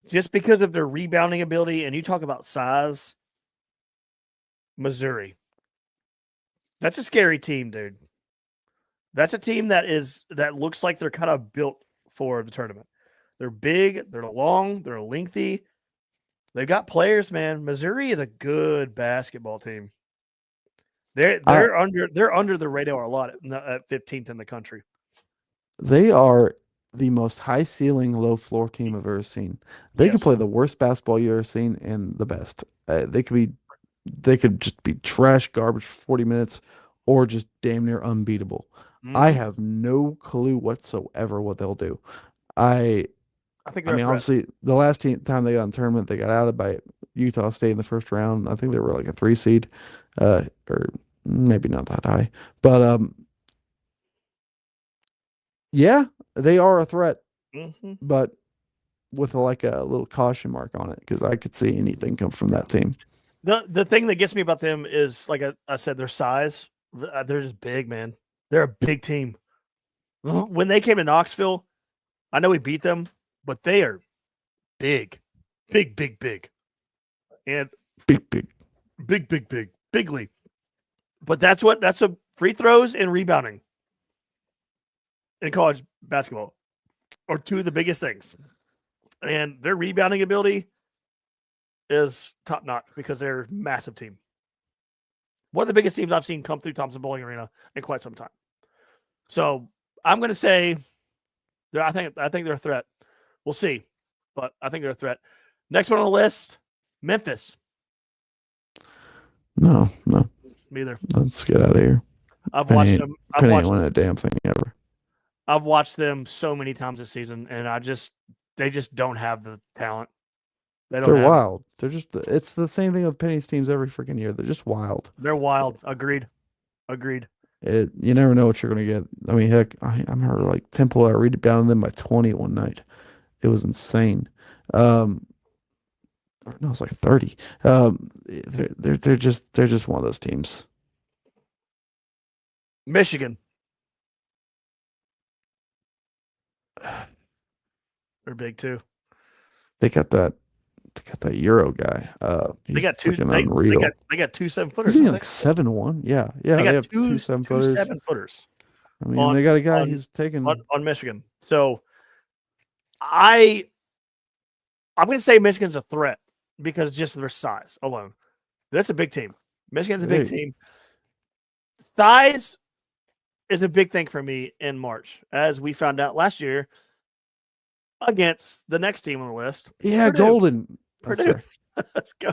Just because of their rebounding ability, and you talk about size, Missouri. That's a scary team, dude. That's a team that looks like they're kind of built for the tournament. They're big, they're long, they're lengthy. They've got players, man. Missouri is a good basketball team. They're under the radar a lot at 15th in the country. They are the most high ceiling, low floor team I've ever seen. They could Yes. play the worst basketball you've ever seen and the best. They could just be trash garbage for 40 minutes or just damn near unbeatable. I Mhm. have no clue whatsoever what they'll do. I I think I they're mean, a threat. obviously, the last time they got in the tournament, they got outed by Utah State in the first round. I think they were like a 3 seed, or maybe not that high. But yeah, they are a threat, Mhm. but with like a little caution mark on it because I could see anything come from that team. The thing that gets me about them is, like I said, their size. They're just big, man. They're a big team. When they came to Knoxville, I know we beat them, but they are big, big, and Big, big. bigly. But that's a free throws and rebounding in college basketball are two of the biggest things. And their rebounding ability is top notch because they're a massive team. One of the biggest teams I've seen come through Thompson Bowling Arena in quite some time. So I'm going to say, I think they're a threat. We'll see, but I think they're a threat. Next one on the list, Memphis. No. Me either. Let's get out of here. I've Penny watched ain't, them. Penny ain't winning a damn thing ever. I've watched them so many times this season, and they just don't have the talent. They're wild. It's the same thing with Penny's teams every freaking year. They're just wild. They're wild. Agreed. You never know what you're gonna get. I mean, heck, I remember like Temple rebounded them by 20 one night. It was insane. Or no, it's like 30. They're just one of those teams. Michigan. They're big too. They got that Euro guy. They He's got two. freaking They unreal. got two 7-footers. Isn't he like 7'1"? Yeah, They they got have two 7-footers. 7-footers. I mean, they got a guy who's on taking. Michigan. So I'm going to say Michigan's a threat because just their size alone. That's a big team. Michigan's a big team. Size is a big thing for me in March, as we found out last year against the next team on the list. Yeah, Purdue. Golden. Purdue. Let's go.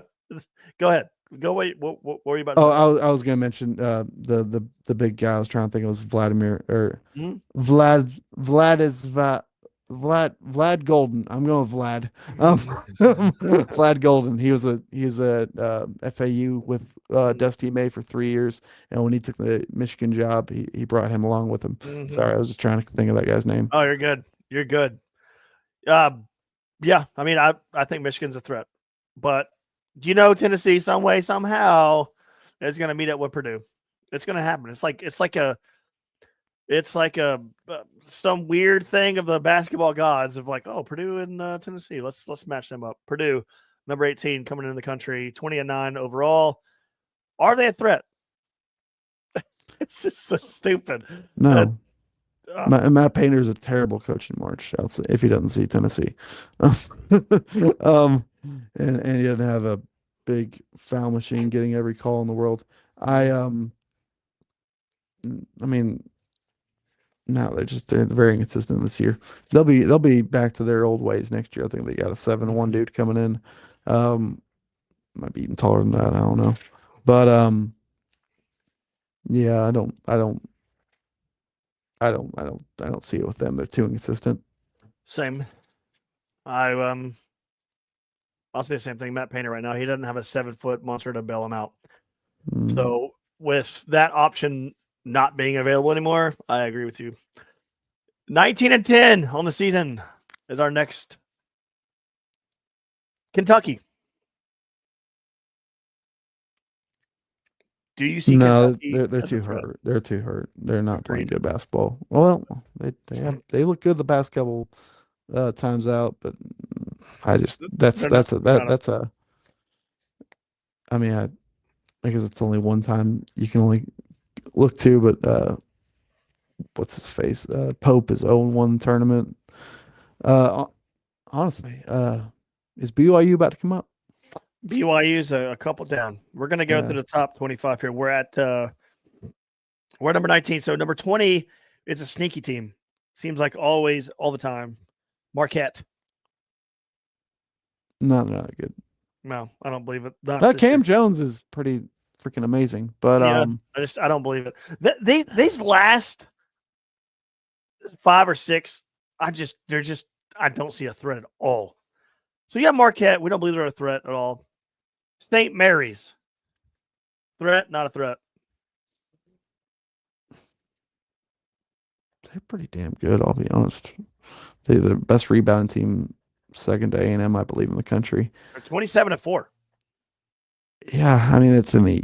Go ahead. Go away. What were you about to say? I was gonna mention the big guy. I was trying to think it was Vladimir or Vlad Golden. I'm going with Vlad. Vlad Golden. He was a FAU with Dusty May for 3 years, and when he took the Michigan job, he brought him along with him. Mm-hmm. Sorry, I was just trying to think of that guy's name. Oh, you're good. You're good. Yeah. I mean, I think Michigan's a threat, but Tennessee some way somehow is going to meet up with Purdue. It's going to happen. It's like a some weird thing of the basketball gods of like, oh, Purdue and Tennessee. Let's match them up. Purdue, number 18, coming into the country, 20-9 overall. Are they a threat? It's just so stupid. No. Matt Painter's a terrible coach in March. I'll say, if he doesn't see Tennessee, and he doesn't have a big foul machine getting every call in the world. I mean, no, they're very inconsistent this year. They'll be back to their old ways next year. I think they got a 7-1 dude coming in. Might be even taller than that. I don't know, but yeah, I don't see it with them. They're too inconsistent. Same. I'll say the same thing. Matt Painter right now, he doesn't have a 7-foot monster to bail him out. So with that option not being available anymore, I agree with you. 19-10 on the season is our next. Kentucky. Do you see No, Kentucky they're as a too threat? hurt. They're too hurt. They're not playing Agreed. good basketball. Well, they look good the past couple times out, but I just They're not. They're not. that's a. I mean, I because it's only one time you can only look to, but what's his face? Pope is 0-1 tournament. Honestly, is BYU about to come up? BYU's a couple down. We're going to go Yeah. through the top 25 here. We're at number 19. So number 20 is a sneaky team. Seems like always, all the time. Marquette. Not good. No, I don't believe it. Not this Cam year. Jones is pretty freaking amazing, but Yeah, I don't believe it. These last 5 or 6, I don't see a threat at all. So yeah, Marquette, we don't believe they're a threat at all. St. Mary's, threat, not a threat. they're pretty damn good. I'll be honest. They're the best rebounding team, second to A&M, I believe, in the country. They're 27-4. Yeah, I mean it's in the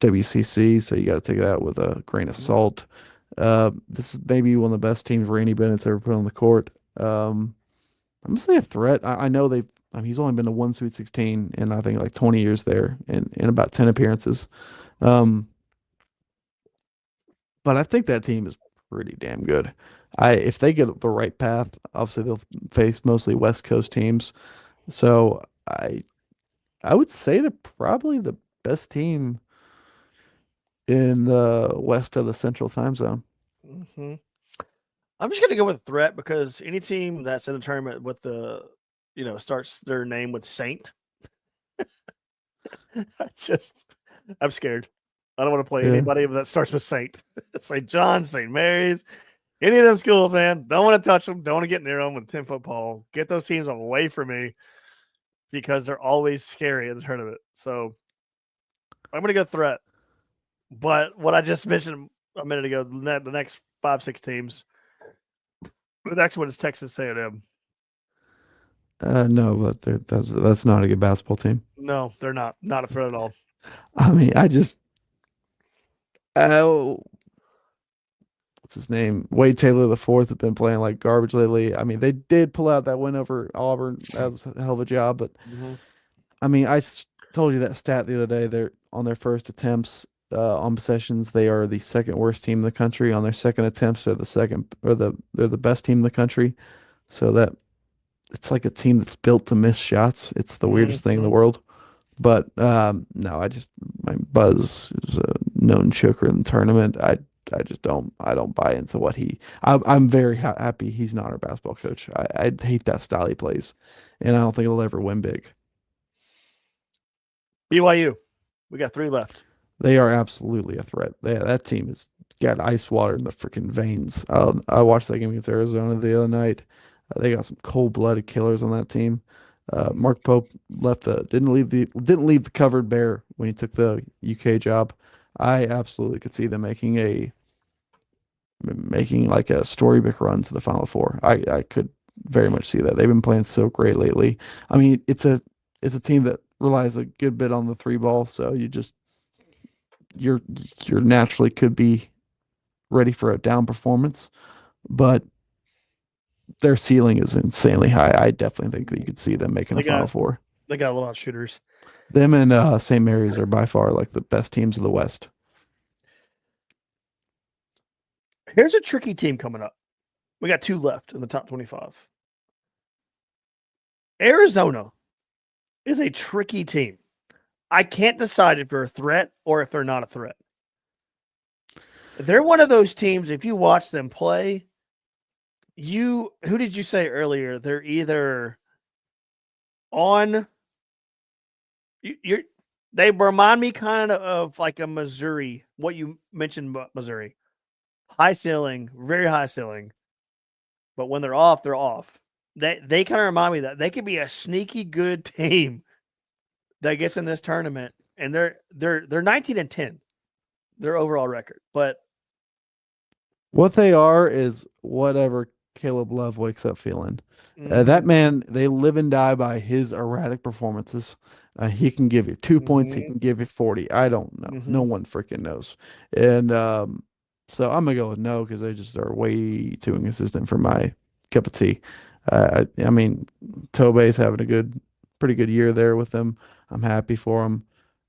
WCC, so you got to take that with a grain of salt. This is maybe one of the best teams Randy Bennett's ever put on the court. I'm gonna say a threat. I know they've. I mean, he's only been to one Sweet 16 in I think like 20 years there, and in about 10 appearances. Um, but I think that team is pretty damn good. If they get the right path, obviously they'll face mostly West Coast teams. So I would say they're probably the best team in the west of the Central Time Zone. Mm-hmm. I'm just gonna go with threat because any team that's in the tournament with the, starts their name with Saint. I'm scared. I don't want to play Yeah. anybody that starts with Saint. St. John, St. Mary's, any of them schools, man. Don't want to touch them. Don't want to get near them with 10-foot pole. Get those teams away from me because they're always scary in the tournament. So I'm going to go threat. But what I just mentioned a minute ago, the next 5-6 teams, the next one is Texas A&M. No, but that's not a good basketball team. No, they're not. Not a threat at all. I mean, what's his name? Wade Taylor the fourth has been playing like garbage lately. I mean, they did pull out that win over Auburn. That was a hell of a job, but I mean, told you that stat the other day. They're on their first attempts on possessions. They are the second worst team in the country. On their second attempts, they're the best team in the country. So that it's like a team that's built to miss shots. It's the weirdest thing in the world. But no, my Buzz is a known choker in the tournament. I don't buy into what I'm very happy he's not our basketball coach. I hate that style he plays, and I don't think he'll ever win big. BYU, we got 3 left. They are absolutely a threat. That team has got ice water in the freaking veins. I watched that game against Arizona the other night. They got some cold-blooded killers on that team. Mark Pope didn't leave the covered bear when he took the UK job. I absolutely could see them making like a storybook run to the Final Four. I could very much see that. They've been playing so great lately. I mean, it's a team that relies a good bit on the 3 ball, so you're naturally could be ready for a down performance, but their ceiling is insanely high. I definitely think that you could see them making the Final Four. They got a lot of shooters. Them and St. Mary's are by far like the best teams of the West. Here's a tricky team coming up. We got 2 left in the top 25. Arizona is a tricky team. I can't decide if they're a threat or if they're not a threat. They're one of those teams, if you watch them play, who did you say earlier? They're either on they remind me kind of like a Missouri, what you mentioned about Missouri. High ceiling, very high ceiling. But when they're off, they're off. They kind of remind me that they could be a sneaky good team that gets in this tournament, and they're 19-10, their overall record. But what they are is whatever Caleb Love wakes up feeling. Mm-hmm. That man, they live and die by his erratic performances. He can give you 2 points. He Mm-hmm. can give you 40. I don't know. No Mm-hmm. one freaking knows. And so I'm gonna go with no because they just are way too inconsistent for my cup of tea. I mean, Tobey's having pretty good year there with them. I'm happy for him.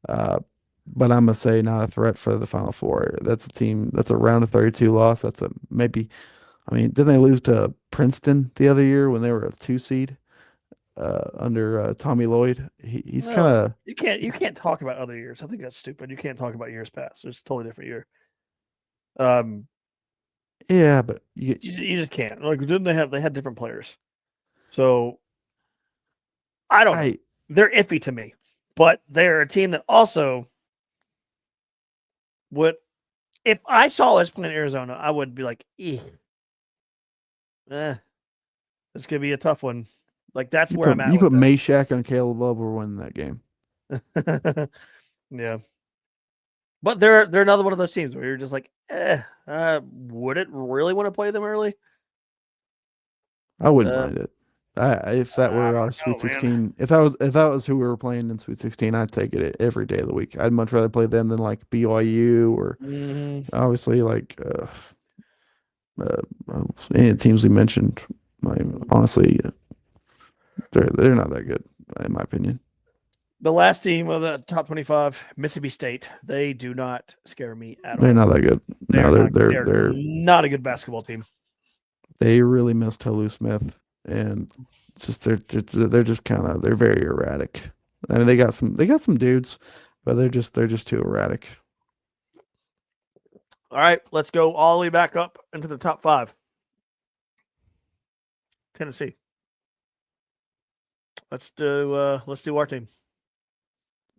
Uh, but I'm gonna say not a threat for the Final Four. That's a team. That's a round of 32 loss. That's a maybe. I mean, didn't they lose to Princeton the other year when they were a 2 seed under Tommy Lloyd? He's kind No, of you he's can't talk about other years. I think that's stupid. You can't talk about years past. It's a totally different year. Um, yeah, but you just can't. Like, didn't they had different players? So I don't know. I They're iffy to me, but they're a team that also would. If I saw us playing Arizona, I would be like, this could be a tough one. Like that's where I'm at you with put Meshack on Caleb Love, we're winning that game. them. Yeah, but they're another one of those teams where you're just like, would it really want to play them early? I wouldn't mind it. If that I were our don't Sweet know, man. 16, if that was who we were playing in Sweet 16, I'd take it every day of the week. I'd much rather play them than like BYU or Mm-hmm. obviously like uh, any of the teams we mentioned. Honestly, they're not that good in my opinion. The last team of the top 25, Mississippi State, they do not scare me at They're all. not that good. No, They're not a good basketball team. they really miss Tolu Smith and just they're just kind of they're very erratic. I mean they got some dudes, but they're just too erratic. All right, let's go all the way back up into the top 5. Tennessee. Let's do our team.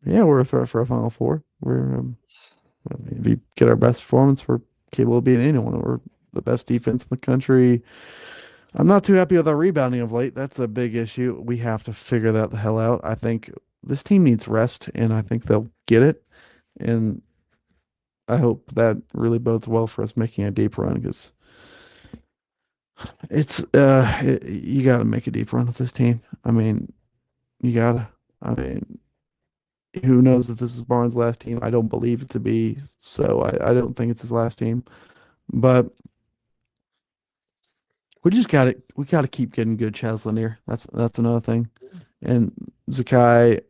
Yeah, we're a threat for a Final Four. If you get our best performance, we're capable of beating anyone. We're the best defense in the country. I'm not too happy with our rebounding of late. That's a big issue. We have to figure that the hell out. I think this team needs rest, and I think they'll get it. And I hope that really bodes well for us making a deep run because you got to make a deep run with this team. I mean, you gotta. I mean, who knows if this is Barnes' last team? I don't believe it to be, so I don't think it's his last team. But we gotta keep getting good Chaz Lanier. That's another thing. And Zakai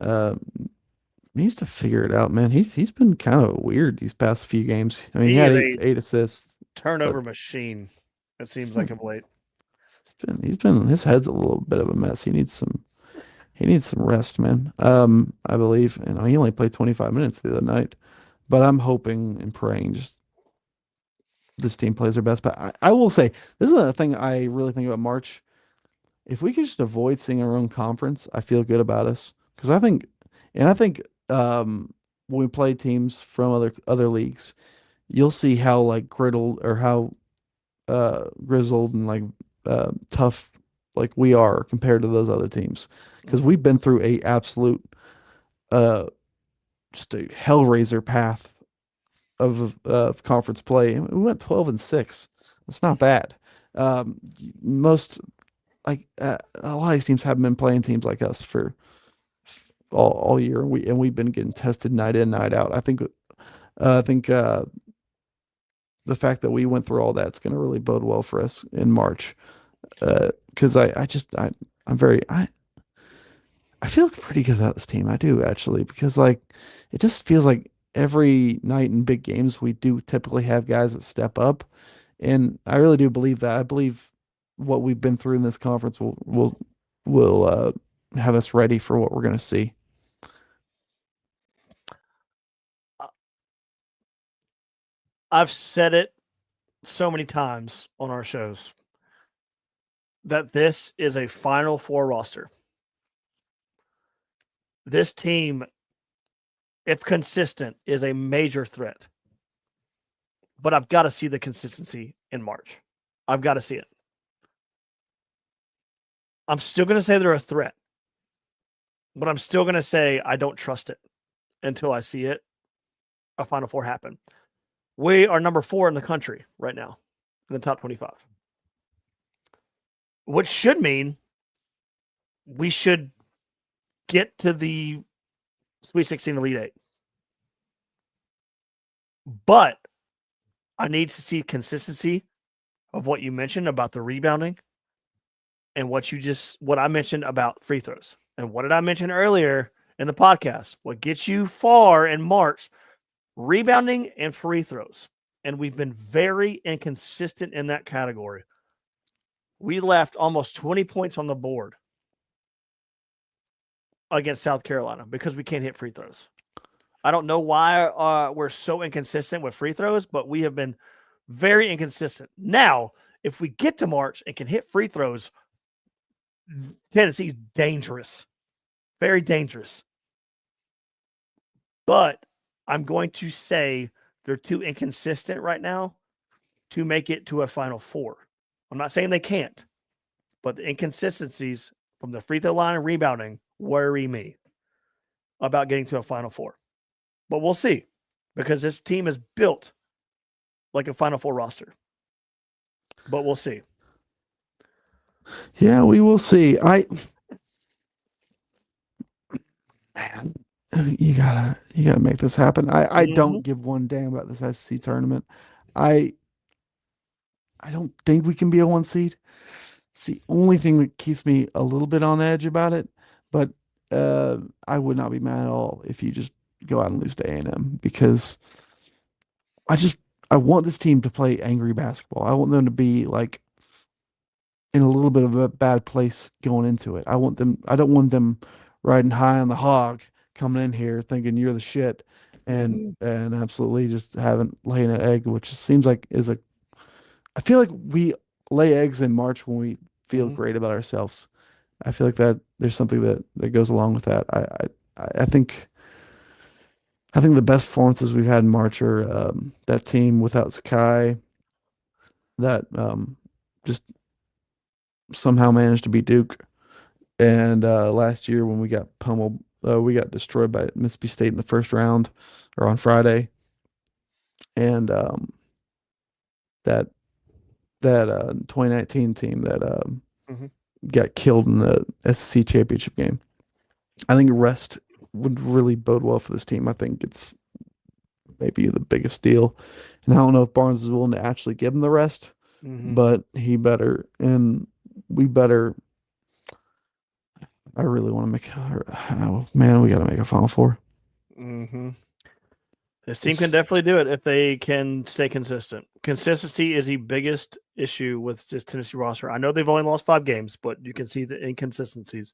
needs to figure it out, man. He's been kind of weird these past few games. I mean, he He had is eight assists, but turnover machine. It he's seems like been of late. he's been his head's a little bit of a mess. He needs some rest, man. I believe, and he only played 25 minutes the other night, but I'm hoping and praying just this team plays their best. But I will say this is a thing I really think about March. If we could just avoid seeing our own conference, I feel good about us because I think when we play teams from other leagues, you'll see how like griddled or how grizzled and like tough like we are compared to those other teams because we've been through a absolute uh just a hellraiser path of conference play. We went 12-6. That's not bad. Most like a lot of these teams haven't been playing teams like us for all year, and we've been getting tested night in, night out. I think the fact that we went through all that's going to really bode well for us in March. Because I feel pretty good about this team. I do actually, because like it just feels like every night in big games we do typically have guys that step up, and I really do believe that. I believe what we've been through in this conference will have us ready for what we're going to see. I've said it so many times on our shows that this is a Final Four roster. This team, if consistent, is a major threat. But I've got to see the consistency in March. I've got to see it. I'm still going to say they're a threat, but I'm still going to say I don't trust it until I see it, a Final Four happen. We are number 4 in the country right now in the top 25. which should mean we should get to the Sweet 16 Elite Eight. But I need to see consistency of what you mentioned about the rebounding and what I mentioned about free throws. And what did I mention earlier in the podcast? What gets you far in March, rebounding and free throws. And we've been very inconsistent in that category. We left almost 20 points on the board against South Carolina because we can't hit free throws. I don't know why we're so inconsistent with free throws, but we have been very inconsistent. Now, if we get to March and can hit free throws, Tennessee's dangerous, very dangerous. But I'm going to say they're too inconsistent right now to make it to a Final Four. I'm not saying they can't, but the inconsistencies from the free throw line and rebounding worry me about getting to a Final Four. But we'll see, because this team is built like a Final Four roster. But we'll see. Yeah, we will see. Man, you gotta make this happen. I don't give one damn about this SEC tournament. I don't think we can be a 1 seed. It's the only thing that keeps me a little bit on edge about it. But I would not be mad at all if you just go out and lose to A&M, because I want this team to play angry basketball. I want them to be like in a little bit of a bad place going into it. I don't want them riding high on the hog coming in here thinking you're the shit and absolutely just haven't laid an egg, which seems like I feel like we lay eggs in March when we feel great about ourselves. I feel like that there's something that goes along with that. I think the best performances we've had in March are that team without Sakai that just somehow managed to beat Duke, and last year when we got pummeled, we got destroyed by Mississippi State in the first round or on Friday, and that 2019 team that got killed in the SEC championship game. I think rest would really bode well for this team. I think it's maybe the biggest deal. And I don't know if Barnes is willing to actually give him the rest, but he better, and we better. I really want to make. Oh, man, we got to make a Final Four. This team can definitely do it if they can stay consistent. Consistency is the biggest issue with this Tennessee roster. I know they've only lost 5 games, but you can see the inconsistencies.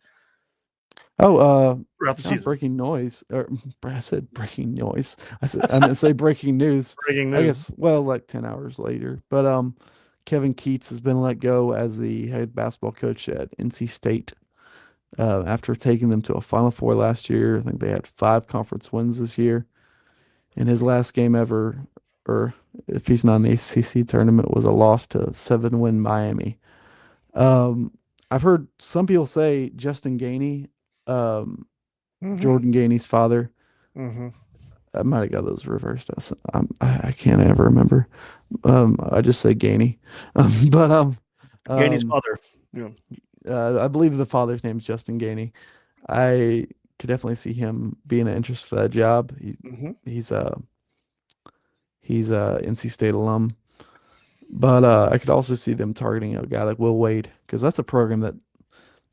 Oh, throughout the season. Breaking noise. Or I said breaking noise. I meant to say breaking news. Breaking news. I guess, well, like 10 hours later. But Kevin Keatts has been let go as the head basketball coach at NC State. After taking them to a Final Four last year. I think they had 5 conference wins this year. And his last game ever, or if he's not in the ACC tournament, was a loss to 7-win Miami. I've heard some people say Justin Gainey, Jordan Gainey's father. I might have got those reversed. I can't ever remember. I just say Gainey. Gainey's father. Yeah. I believe the father's name is Justin Gainey. I could definitely see him being an interest for that job. He's a NC State alum, but I could also see them targeting a guy like Will Wade, because that's a program that,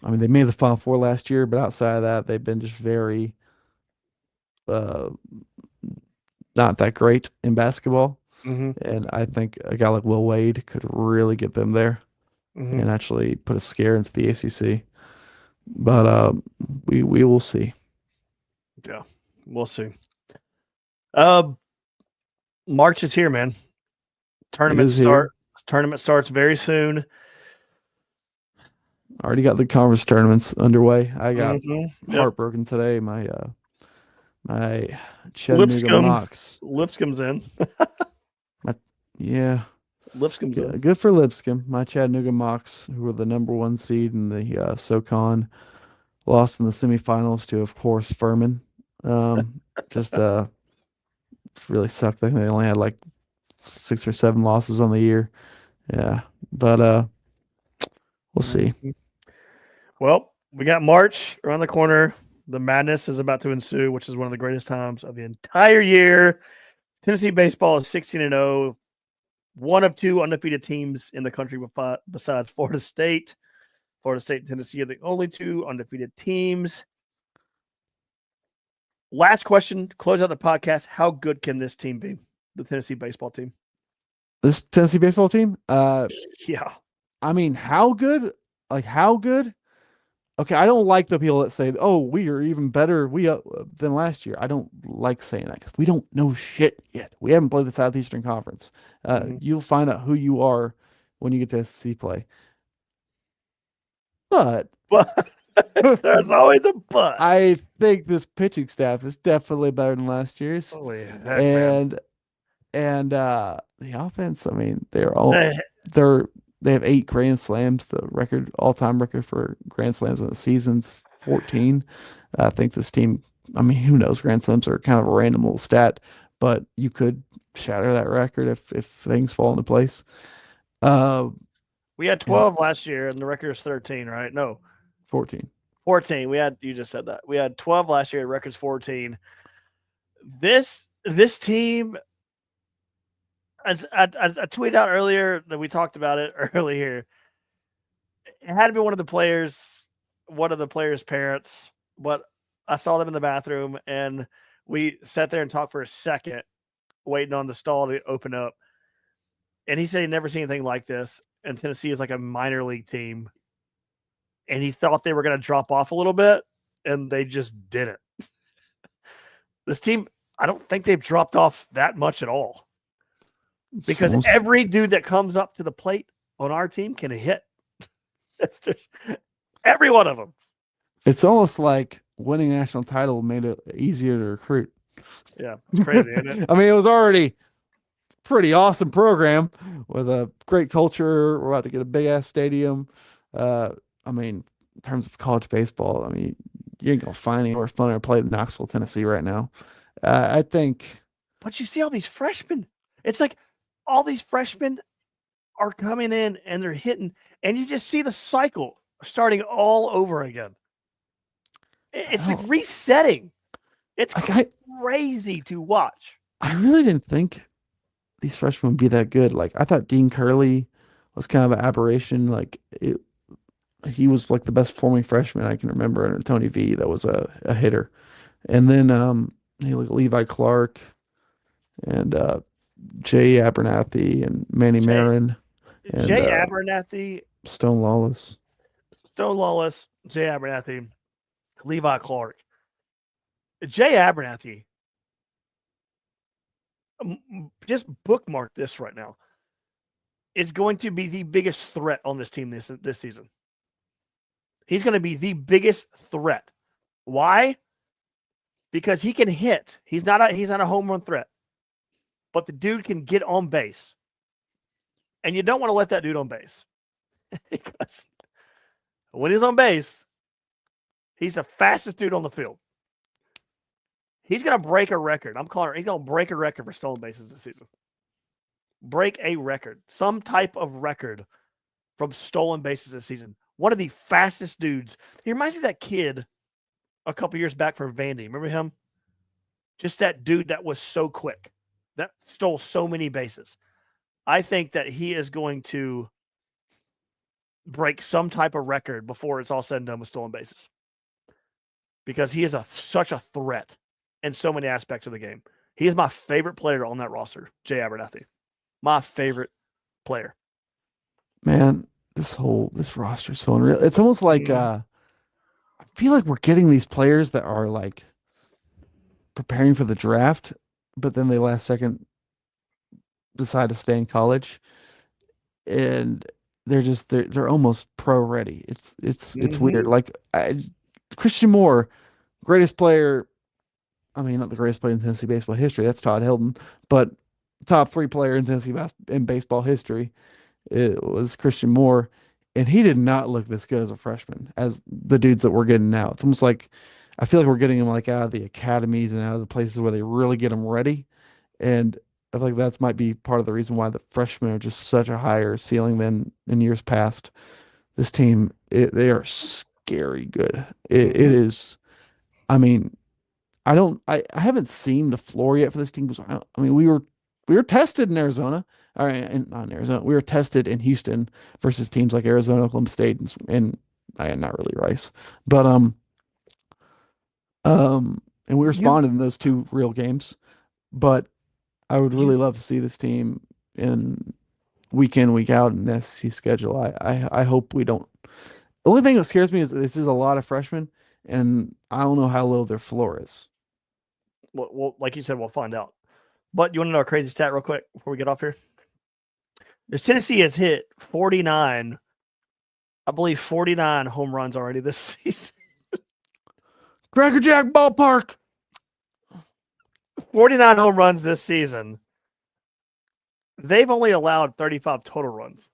I mean, they made the Final Four last year, but outside of that, they've been just very not that great in basketball. And I think a guy like Will Wade could really get them there and actually put a scare into the ACC. But we will see. Yeah, we'll see. March is here, man. Tournament starts very soon. Already got the conference tournaments underway. I got heartbroken today. My Chattanooga Mocs. Lipscomb's in. Yeah. Lipscomb's in. Good for Lipscomb. My Chattanooga Mocs, who were the number 1 seed in the SoCon, lost in the semifinals to, of course, Furman. Just really sucked. I think they only had like 6 or 7 losses on the year. Yeah, but we'll see. Mhm. Well, we got March around the corner. The madness is about to ensue, which is one of the greatest times of the entire year. Tennessee baseball is 16-0, one of two undefeated teams in the country besides Florida State. Florida State and Tennessee are the only two undefeated teams. Last question, close out the podcast. How good can this team be? The Tennessee baseball team. This Tennessee baseball team, Yeah. I mean, how good? Like how good? Okay, I don't like the people that say, "Oh, we are even better than last year." I don't like saying that because we don't know shit yet. We haven't played the Southeastern Conference. You'll find out who you are when you get to SEC play. But But there's always a but. I think this pitching staff is definitely better than last year's. Holy heck, man. And the offense, I mean, Hey, they have 8 grand slams. The all-time record for grand slams in the season's 14. I think this team, I mean, who knows? Grand slams are kind of a random little stat, but you could shatter that record if things fall into place. we had 12 last year, and the record is 13, right? No, 14. 14. You just said that. We had 12 last year, the record's 14. This team, as I tweeted out earlier that we talked about it earlier, it had to be one of the players' parents, but I saw them in the bathroom, and we sat there and talked for a second, waiting on the stall to open up. And he said he'd never seen anything like this. And Tennessee is like a minor league team. And he thought they were going to drop off a little bit, and they just didn't. This team, I don't think they've dropped off that much at all. Because every dude that comes up to the plate on our team can hit. It's just every one of them. It's almost like winning a national title made it easier to recruit. Yeah, it's crazy, isn't it? I mean, it was already pretty awesome program with a great culture. We're about to get a big ass stadium. I mean, in terms of college baseball, I mean, you ain't gonna find anywhere funner to play than Knoxville, Tennessee right now. I think. But you see all these freshmen. It's like all these freshmen are coming in and they're hitting, and you just see the cycle starting all over again. It's like resetting. It's like crazy to watch. I really didn't think these freshmen would be that good. Like I thought Dean Curley was kind of an aberration. He was like the best performing freshman I can remember under Tony V. That was a hitter. And then Levi Clark and Jay Abernathy and Manny Marin. And, Jay Abernathy. Stone Lawless, Jay Abernathy, Levi Clark. Jay Abernathy, just bookmark this right now, is going to be the biggest threat on this team this season. He's going to be the biggest threat. Why? Because he can hit. He's not a home run threat. But the dude can get on base. And you don't want to let that dude on base. Because when he's on base, he's the fastest dude on the field. He's going to break a record. He's going to break a record for stolen bases this season. Break a record. Some type of record from stolen bases this season. One of the fastest dudes. He reminds me of that kid a couple years back from Vandy. Remember him? Just that dude that was so quick. That stole so many bases. I think that he is going to break some type of record before it's all said and done with stolen bases. Because he is such a threat in so many aspects of the game. He is my favorite player on that roster, Jay Abernathy. My favorite player. Man, this roster is so unreal. It's almost like I feel like we're getting these players that are like preparing for the draft, but then they last second decide to stay in college, and they're almost pro ready. It's weird. Like Christian Moore, greatest player. I mean, not the greatest player in Tennessee baseball history. That's Todd Hilton, but top 3 player in Tennessee baseball history. It was Christian Moore, and he did not look this good as a freshman as the dudes that we're getting now. It's almost like I feel like we're getting him like out of the academies and out of the places where they really get them ready, and I feel like that might be part of the reason why the freshmen are just such a higher ceiling than in years past. this team, they are scary good. It is. I mean, I haven't seen the floor yet for this team. Because I mean, we were tested in Arizona. All right, and not in Arizona. We were tested in Houston versus teams like Arizona, Oklahoma State, and not really Rice, but and we You responded in those two real games. But I would really you love to see this team in week in, week out in the SEC schedule. I hope we don't. The only thing that scares me is this is a lot of freshmen, and I don't know how low their floor is. well, like you said, we'll find out. But you want to know a crazy stat real quick before we get off here? The Tennessee has hit 49, I believe 49 home runs already this season. Cracker Jack Ballpark. 49 home runs this season. They've only allowed 35 total runs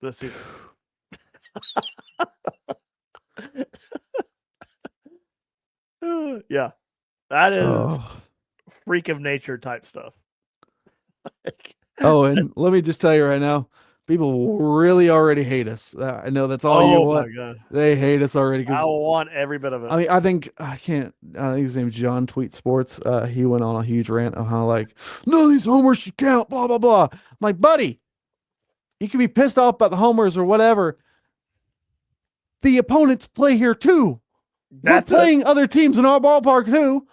this season. Yeah. That is freak of nature type stuff. Oh, and let me just tell you right now, people really already hate us. I know that's all you want. My God. They hate us already. I want every bit of it. I mean, I think his name's John Tweet Sports. He went on a huge rant of how like, no, these homers should count, blah, blah, blah. I'm like, buddy, you can be pissed off about the homers or whatever. The opponents play here too. We're playing other teams in our ballpark too.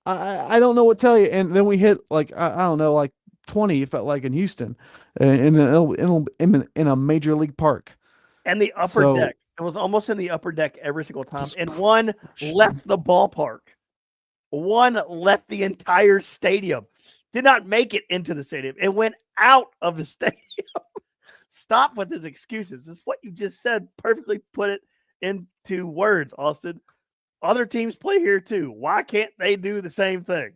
I don't know what to tell you. And then we hit like, I don't know, like 20, it felt like in Houston in a major league park. And the upper deck. It was almost in the upper deck every single time. And one left the ballpark. One left the entire stadium. Did not make it into the stadium. It went out of the stadium. Stop with his excuses. This is what you just said. Perfectly put it into words, Austin. Other teams play here too. Why can't they do the same thing?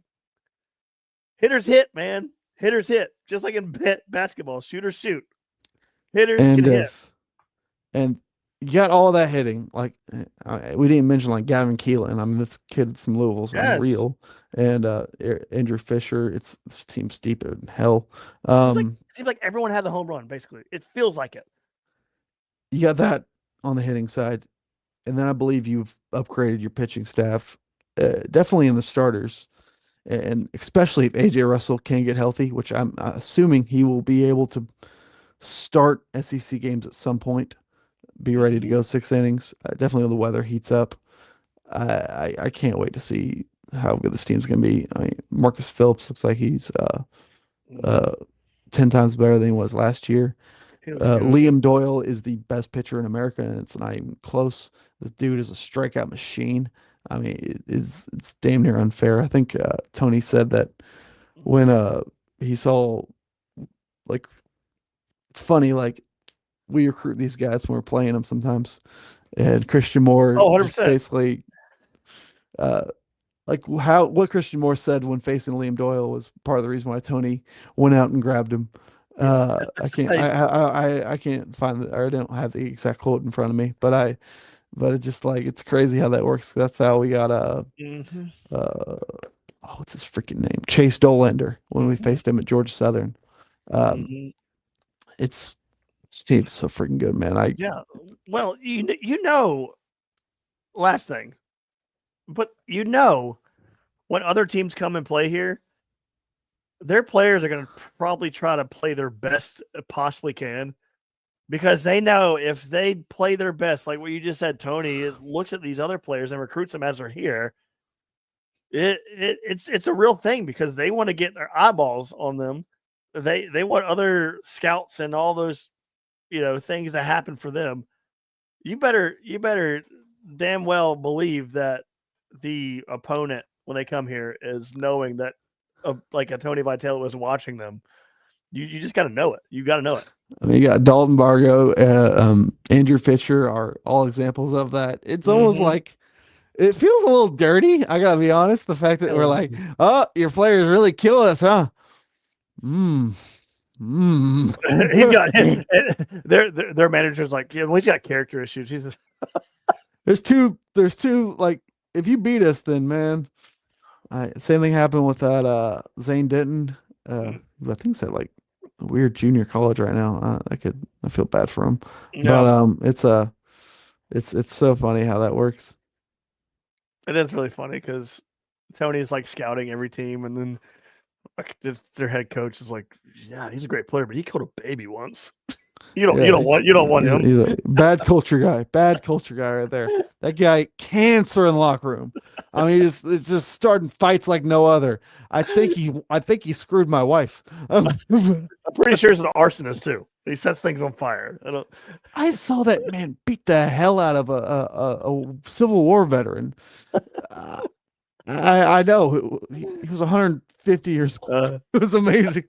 Hitters hit, man. Hitters hit. Just like in basketball. Shooters shoot. Hitters can hit. And you got all that hitting. Like we didn't mention like Gavin Keelan. I mean, this kid from Louisville's unreal. And Andrew Fisher. This team's deep in hell. It seems like everyone has a home run. Basically, it feels like it. You got that on the hitting side, and then I believe you've upgraded your pitching staff, definitely in the starters, and especially if AJ Russell can get healthy, which I'm assuming he will be able to start SEC games at some point. Be ready to go 6 innings. Definitely when the weather heats up. I can't wait to see how good this team's going to be. I mean, Marcus Phillips looks like he's 10 times better than he was last year. Liam Doyle is the best pitcher in America, and it's not even close. This dude is a strikeout machine. I mean, it's damn near unfair. I think Tony said that when he saw, like, it's funny, like, we recruit these guys when we're playing them sometimes. And Christian Moore basically like what Christian Moore said when facing Liam Doyle was part of the reason why Tony went out and grabbed him. I can't find it, or I don't have the exact quote in front of me, but it's just like it's crazy how that works. That's how we got what's his freaking name? Chase Dollander when we faced him at Georgia Southern. It's Steve's so freaking good, man. Well, you know, last thing, but you know, when other teams come and play here, their players are going to probably try to play their best possibly can, because they know if they play their best, like what you just said, Tony, it looks at these other players and recruits them as they're here. It's a real thing because they want to get their eyeballs on them. They want other scouts and all those, things that happen for them. You better damn well believe that the opponent when they come here is knowing that like a Tony Vitello was watching them. You just got to know it. You got to know it. I mean, you got Dalton Bargo, Andrew Fisher are all examples of that. It's almost like it feels a little dirty. I gotta be honest. The fact that we're like, oh, your players really kill us, huh? He's got their manager's like, yeah, well, he's got character issues. There's two like, if you beat us, then man, same thing happened with that Zane Denton. I think said like weird junior college right now. I feel bad for him, No, but it's so funny how that works. it is really funny because Tony's like scouting every team, and then like just their head coach is like, "Yeah, he's a great player, but he killed a baby once. You Yeah, don't want him." he's a bad culture guy. Bad culture guy right there. That guy cancer in the locker room. I mean, it's just starting fights like no other. I think he screwed my wife. I'm pretty sure he's an arsonist too. He sets things on fire. I saw that man beat the hell out of a Civil War veteran. I know he was 150 years old. It was amazing.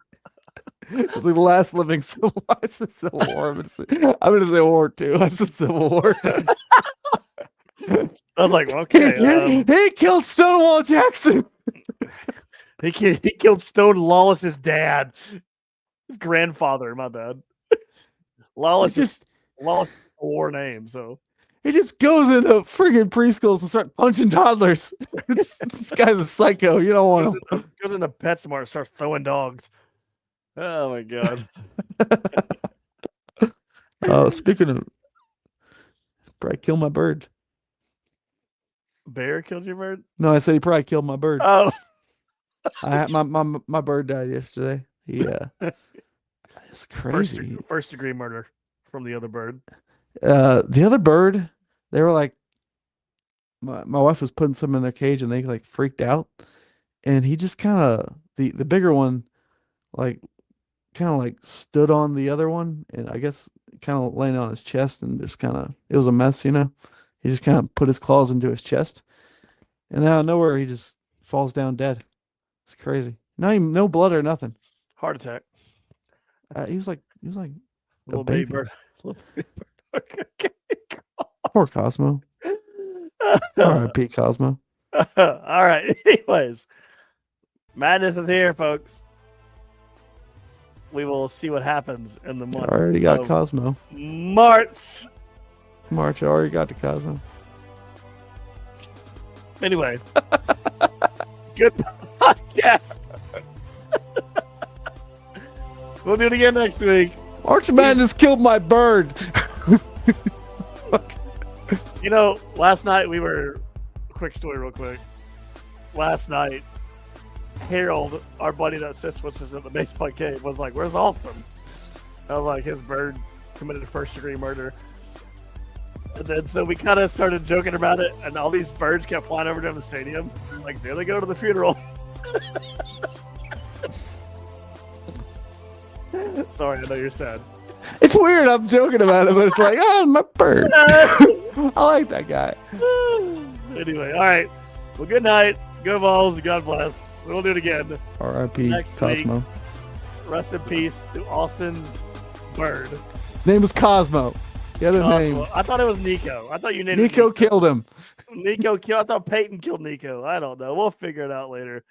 It's like the last living civil war. I said Civil War. I'm gonna say War too. I said Civil War. I was like, okay. He killed Stonewall Jackson. He killed Stone Lawless's dad, his grandfather. My bad. Lawless is a war name, so he just goes into friggin' preschools and start punching toddlers. This guy's a psycho. You don't want him. Goes into PetSmart and starts throwing dogs. Oh my god. Speaking of, probably kill my bird. Bear killed your bird? No, I said he probably killed my bird. Oh, I had my bird died yesterday. It's crazy. First degree murder from the other bird. The other bird, they were like, my wife was putting some in their cage and they like freaked out, and he just kind of the bigger one, like kind of like stood on the other one, and I guess kind of laying on his chest, and just kind of it was a mess, you know. He just kind of put his claws into his chest, and out of nowhere he just falls down dead. It's crazy. Not even no blood or nothing. Heart attack. He was like Little baby bird. Little baby bird. Poor Cosmo. R.I.P. Cosmo. All right. Anyways, madness is here, folks. We will see what happens in the month. I already got Cosmo. March. I already got to Cosmo. Anyway, good podcast. We'll do it again next week. March Madness killed my bird. You know, last night we were. Quick story, real quick. Last night, Harold, our buddy that sits with us at the baseball game, was like, "Where's Austin?" I was like, "His bird committed first-degree murder." And then so we kind of started joking about it, and all these birds kept flying over to the stadium. Like, there they go to the funeral. Sorry, I know you're sad. It's weird. I'm joking about it, but it's like, oh, my bird. I like that guy. Anyway, all right. Well, good night. Go Vols. God bless. We'll do it again. R.I.P. Next Cosmo. week. Rest in peace to Austin's bird. His name was Cosmo. The other name. I thought it was Nico. I thought you named Nico killed him. Nico killed. I thought Peyton killed Nico. I don't know. We'll figure it out later.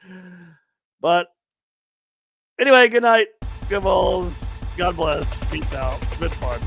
But anyway, good night. Good balls. God bless. Peace out. Good fun.